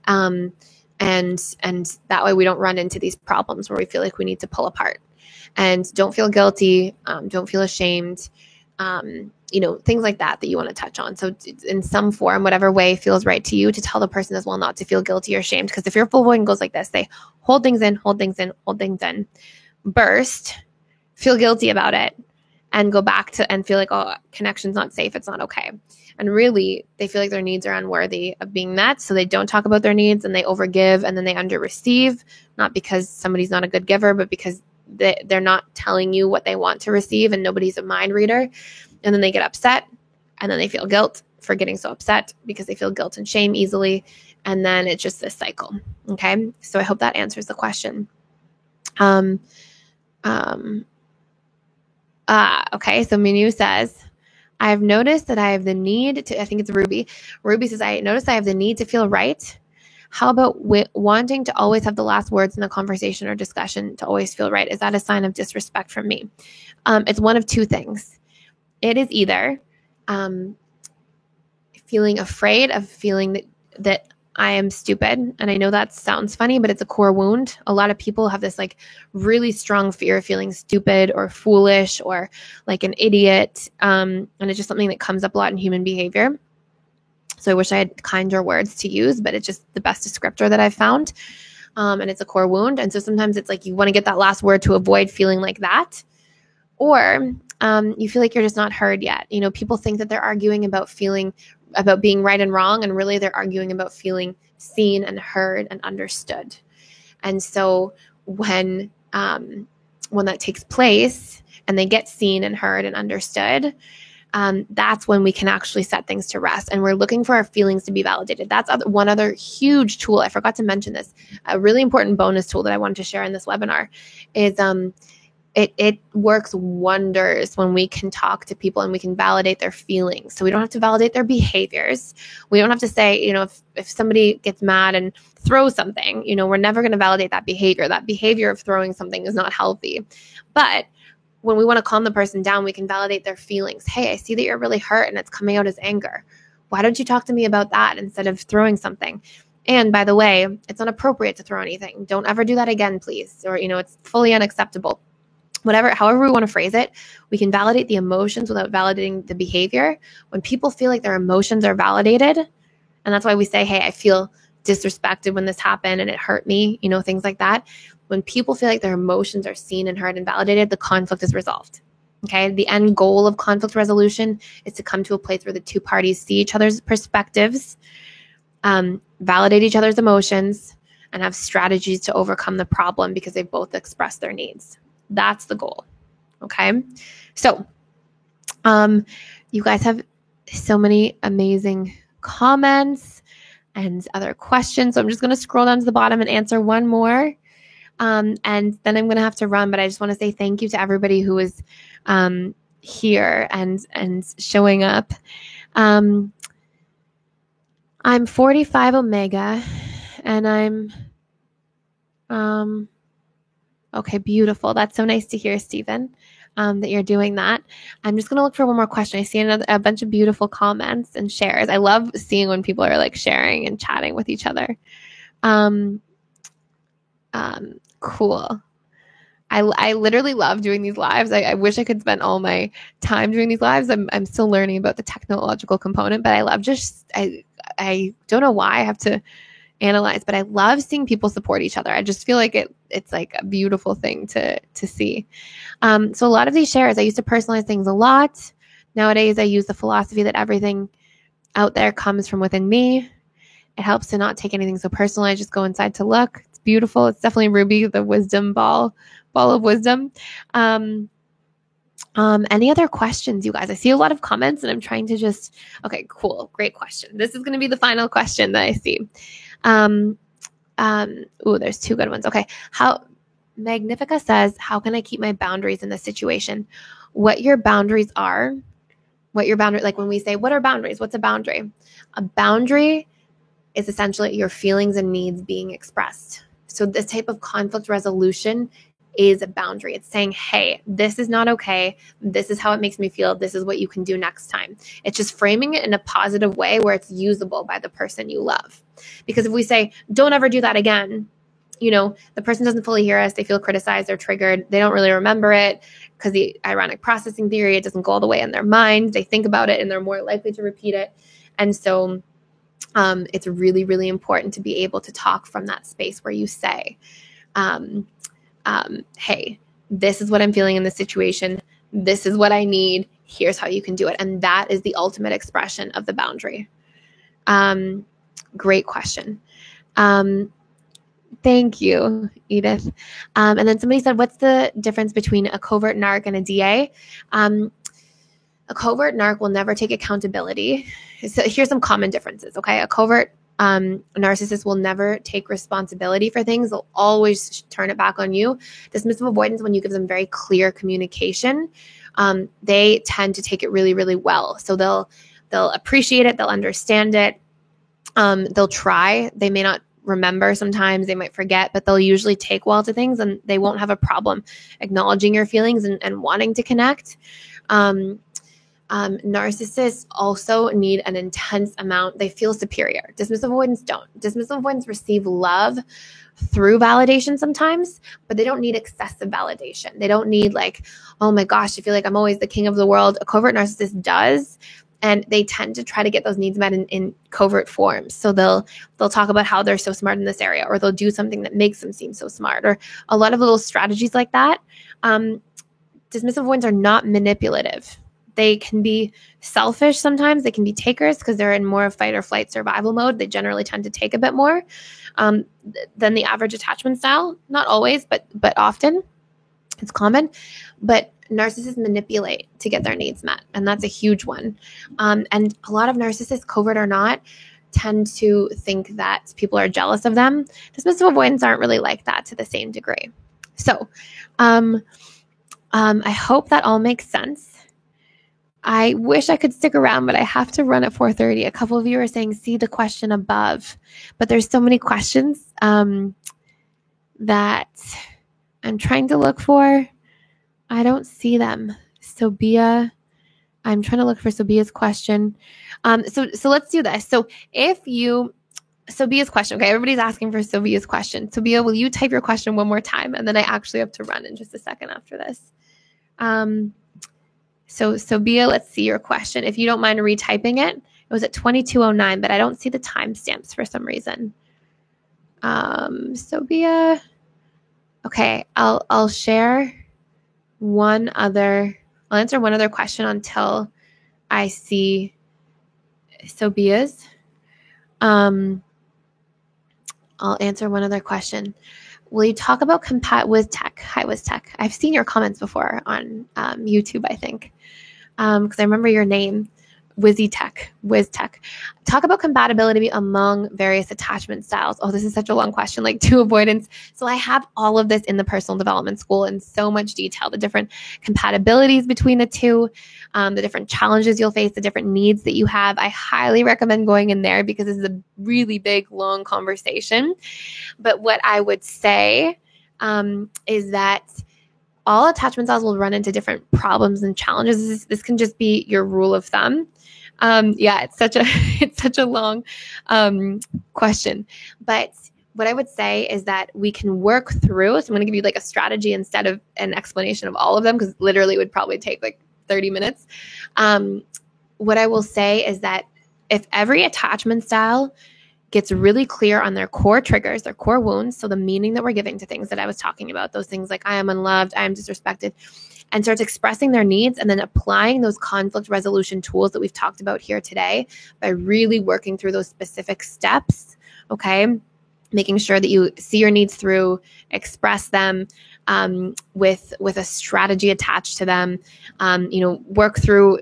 And that way we don't run into these problems where we feel like we need to pull apart. And don't feel guilty. Don't feel ashamed. Things like that you want to touch on. So in some form, whatever way feels right to you, to tell the person as well not to feel guilty or ashamed. Because if your fearful avoidant goes like this, they hold things in, burst, feel guilty about it, and go back to and feel like, oh, connection's not safe, it's not okay. And really, they feel like their needs are unworthy of being met, so they don't talk about their needs and they overgive and then they underreceive, not because somebody's not a good giver, but because they're not telling you what they want to receive, and nobody's a mind reader. And then they get upset, and then they feel guilt for getting so upset because they feel guilt and shame easily. And then it's just this cycle. Okay. So I hope that answers the question. Okay. So Minu says, I've noticed that I have the need to, I think it's Ruby. Ruby says, I noticed I have the need to feel right. How about wanting to always have the last words in the conversation or discussion, to always feel right? Is that a sign of disrespect from me? It's one of two things. It is either feeling afraid of feeling that I am stupid. And I know that sounds funny, but it's a core wound. A lot of people have this like really strong fear of feeling stupid or foolish or like an idiot. And it's just something that comes up a lot in human behavior. So I wish I had kinder words to use, but it's just the best descriptor that I've found. And it's a core wound. And so sometimes it's like you want to get that last word to avoid feeling like that. Or you feel like you're just not heard yet. You know, people think that they're arguing about being right and wrong, and really they're arguing about feeling seen and heard and understood. And so when that takes place and they get seen and heard and understood, that's when we can actually set things to rest. And we're looking for our feelings to be validated. That's one other huge tool. I forgot to mention this. A really important bonus tool that I wanted to share in this webinar is it works wonders when we can talk to people and we can validate their feelings. So we don't have to validate their behaviors. We don't have to say, you know, if somebody gets mad and throws something, you know, we're never going to validate that behavior. That behavior of throwing something is not healthy. But when we want to calm the person down, we can validate their feelings. Hey, I see that you're really hurt and it's coming out as anger. Why don't you talk to me about that instead of throwing something? And by the way, it's not appropriate to throw anything. Don't ever do that again, please. Or, you know, it's fully unacceptable. However we want to phrase it, we can validate the emotions without validating the behavior. When people feel like their emotions are validated, and that's why we say, hey, I feel disrespected when this happened and it hurt me, you know, things like that. When people feel like their emotions are seen and heard and validated, the conflict is resolved. Okay. The end goal of conflict resolution is to come to a place where the two parties see each other's perspectives, validate each other's emotions, and have strategies to overcome the problem because they both express their needs. That's the goal. Okay. So, you guys have so many amazing comments and other questions. So I'm just going to scroll down to the bottom and answer one more. And then I'm going to have to run, but I just want to say thank you to everybody who is, here and showing up. I'm 45 Omega and okay, beautiful. That's so nice to hear, Stephen, that you're doing that. I'm just going to look for one more question. I see a bunch of beautiful comments and shares. I love seeing when people are like sharing and chatting with each other. Cool. I literally love doing these lives. I wish I could spend all my time doing these lives. I'm still learning about the technological component, but I love I don't know why I have to analyze, but I love seeing people support each other. I just feel like it's like a beautiful thing to see. So a lot of these shares, I used to personalize things a lot. Nowadays, I use the philosophy that everything out there comes from within me. It helps to not take anything so personal. I just go inside to look. It's beautiful. It's definitely Ruby, the wisdom ball of wisdom. Any other questions, you guys? I see a lot of comments and I'm trying to okay, cool. Great question. This is going to be the final question that I see. There's two good ones. Okay. Magnifica says, how can I keep my boundaries in this situation? What your boundaries are, like when we say, what are boundaries? What's a boundary? A boundary is essentially your feelings and needs being expressed. So this type of conflict resolution is a boundary. It's saying, hey, this is not okay. This is how it makes me feel. This is what you can do next time. It's just framing it in a positive way where it's usable by the person you love. Because if we say, don't ever do that again, you know, the person doesn't fully hear us. They feel criticized. They're triggered. They don't really remember it because the ironic processing theory, it doesn't go all the way in their mind. They think about it and they're more likely to repeat it. And so it's really, really important to be able to talk from that space where you say, hey, this is what I'm feeling in this situation. This is what I need. Here's how you can do it. And that is the ultimate expression of the boundary. Great question. Thank you, Edith. And then somebody said, what's the difference between a covert narc and a DA? A covert narc will never take accountability. So here's some common differences, okay? A covert narcissist will never take responsibility for things. They'll always turn it back on you. Dismissive avoidance, when you give them very clear communication, they tend to take it really, really well. So they'll appreciate it. They'll understand it. They'll try. They may not remember sometimes, they might forget, but they'll usually take well to things, and they won't have a problem acknowledging your feelings and wanting to connect. Narcissists also need an intense amount. They feel superior. Dismissive avoidance don't. Dismissive avoidance receive love through validation sometimes, but they don't need excessive validation. They don't need like, oh my gosh, I feel like I'm always the king of the world. A covert narcissist does. And they tend to try to get those needs met in covert forms. So they'll talk about how they're so smart in this area, or they'll do something that makes them seem so smart, or a lot of little strategies like that. Dismissive avoidants are not manipulative. They can be selfish sometimes. They can be takers because they're in more of fight or flight survival mode. They generally tend to take a bit more than the average attachment style. Not always, but often. It's common. But narcissists manipulate to get their needs met, and that's a huge one. And a lot of narcissists, covert or not, tend to think that people are jealous of them. Dismissive avoidants aren't really like that to the same degree. So I hope that all makes sense. I wish I could stick around, but I have to run at 4:30. A couple of you are saying, see the question above. But there's so many questions that I'm trying to look for. I don't see them. Sophia, I'm trying to look for Sophia's question. So let's do this. So Sophia's question, okay, everybody's asking for Sophia's question. Sophia, will you type your question one more time? And then I actually have to run in just a second after this. So Sophia, let's see your question. If you don't mind retyping it, it was at 22:09, but I don't see the timestamps for some reason. Sophia, okay, I'll share one other. I'll answer one other question until I see Sophia's. I'll answer one other question. Will you talk about WizTech? Hi, WizTech. I've seen your comments before on YouTube, I think, because I remember your name, WizTech. Talk about compatibility among various attachment styles. Oh, this is such a long question, like to avoidance. So I have all of this in the personal development school in so much detail, the different compatibilities between the two, the different challenges you'll face, the different needs that you have. I highly recommend going in there because this is a really big, long conversation. But what I would say is that all attachment styles will run into different problems and challenges. This can just be your rule of thumb. It's such a long question. But what I would say is that we can work through. So I'm going to give you like a strategy instead of an explanation of all of them, because literally it would probably take like 30 minutes. What I will say is that if every attachment style gets really clear on their core triggers, their core wounds, so the meaning that we're giving to things that I was talking about, those things like I am unloved, I am disrespected, and starts expressing their needs and then applying those conflict resolution tools that we've talked about here today by really working through those specific steps, okay? Making sure that you see your needs through, express them with a strategy attached to them, work through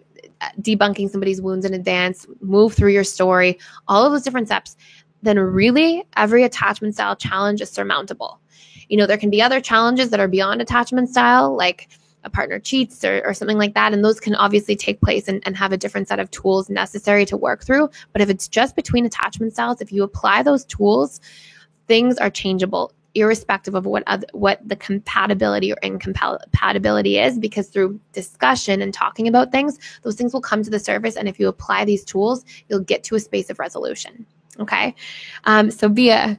debunking somebody's wounds in advance, move through your story, all of those different steps, then really every attachment style challenge is surmountable. There can be other challenges that are beyond attachment style, like a partner cheats or something like that. And those can obviously take place and have a different set of tools necessary to work through. But if it's just between attachment styles, if you apply those tools, things are changeable, irrespective of what the compatibility or incompatibility is, because through discussion and talking about things, those things will come to the surface. And if you apply these tools, you'll get to a space of resolution. Okay. So I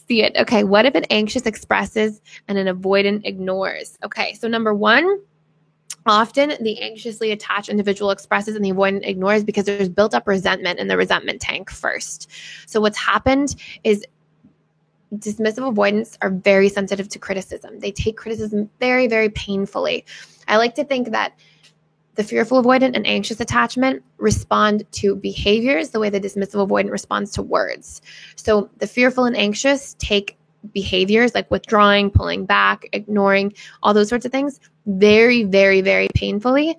see it. Okay. What if an anxious expresses and an avoidant ignores? Okay. So number one, often the anxiously attached individual expresses and the avoidant ignores because there's built up resentment in the resentment tank first. So what's happened is dismissive avoidants are very sensitive to criticism. They take criticism very, very painfully. I like to think that the fearful avoidant and anxious attachment respond to behaviors the way the dismissive avoidant responds to words. So the fearful and anxious take behaviors like withdrawing, pulling back, ignoring, all those sorts of things very, very, very painfully,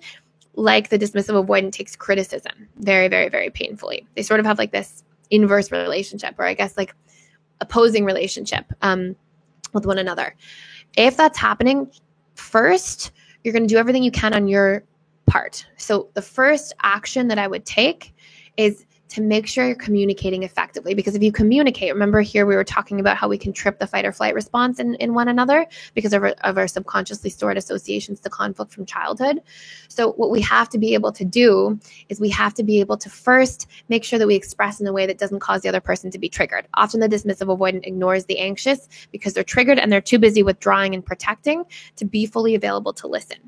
like the dismissive avoidant takes criticism very, very, very painfully. They sort of have like this inverse relationship, or I guess like opposing relationship with one another. If that's happening, first, you're going to do everything you can on your part. So the first action that I would take is to make sure you're communicating effectively. Because if you communicate, remember here we were talking about how we can trip the fight or flight response in one another because of our subconsciously stored associations to conflict from childhood. So what we have to be able to do is we have to be able to first make sure that we express in a way that doesn't cause the other person to be triggered. Often the dismissive avoidant ignores the anxious because they're triggered and they're too busy withdrawing and protecting to be fully available to listen.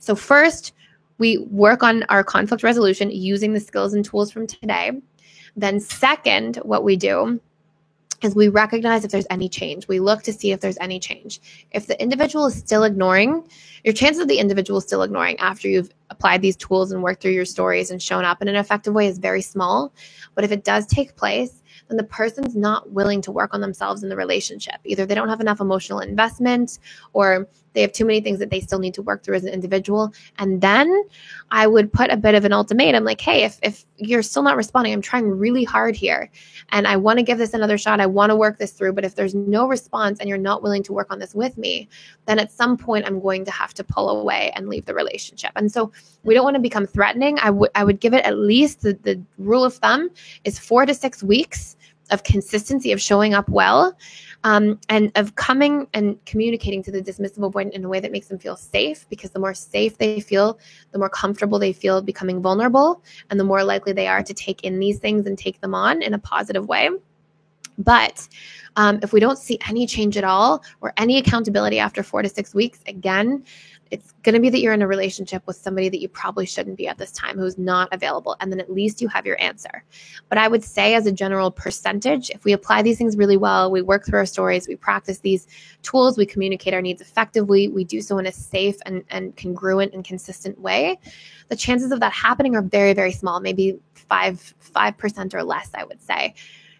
So first, we work on our conflict resolution using the skills and tools from today. Then second, what we do is we recognize if there's any change. We look to see if there's any change. If the individual is still ignoring, your chances of the individual still ignoring after you've applied these tools and worked through your stories and shown up in an effective way is very small. But if it does take place, then the person's not willing to work on themselves in the relationship. Either they don't have enough emotional investment or they have too many things that they still need to work through as an individual. And then I would put a bit of an ultimatum like, hey, if you're still not responding, I'm trying really hard here and I want to give this another shot. I want to work this through. But if there's no response and you're not willing to work on this with me, then at some point I'm going to have to pull away and leave the relationship. And so we don't want to become threatening. I would give it at least the rule of thumb is 4 to 6 weeks of consistency of showing up well, and of coming and communicating to the dismissive avoidant in a way that makes them feel safe, because the more safe they feel, the more comfortable they feel becoming vulnerable, and the more likely they are to take in these things and take them on in a positive way. But if we don't see any change at all or any accountability after 4 to 6 weeks, again, it's going to be that you're in a relationship with somebody that you probably shouldn't be at this time, who's not available. And then at least you have your answer. But I would say as a general percentage, if we apply these things really well, we work through our stories, we practice these tools, we communicate our needs effectively, we do so in a safe and congruent and consistent way, the chances of that happening are very, very small, maybe 5% or less, I would say.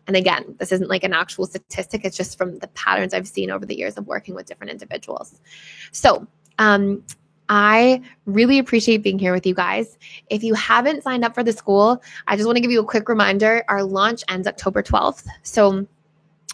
And again, this isn't like an actual statistic. It's just from the patterns I've seen over the years of working with different individuals. So I really appreciate being here with you guys. If you haven't signed up for the school, I just want to give you a quick reminder. Our launch ends October 12th. So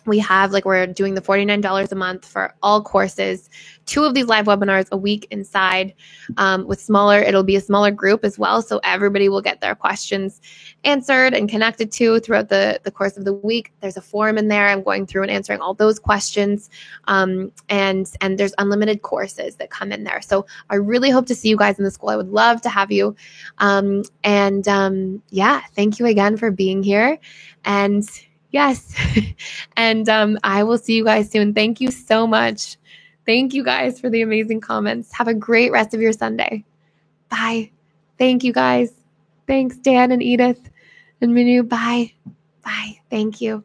we have, we're doing the $49 a month for all courses, 2 of these live webinars a week inside, it'll be a smaller group as well. So everybody will get their questions answered and connected to throughout the course of the week. There's a forum in there. I'm going through and answering all those questions. And there's unlimited courses that come in there. So I really hope to see you guys in the school. I would love to have you. Thank you again for being here. And yes. And I will see you guys soon. Thank you so much. Thank you guys for the amazing comments. Have a great rest of your Sunday. Bye. Thank you guys. Thanks, Dan and Edith and Minu. Bye. Bye. Thank you.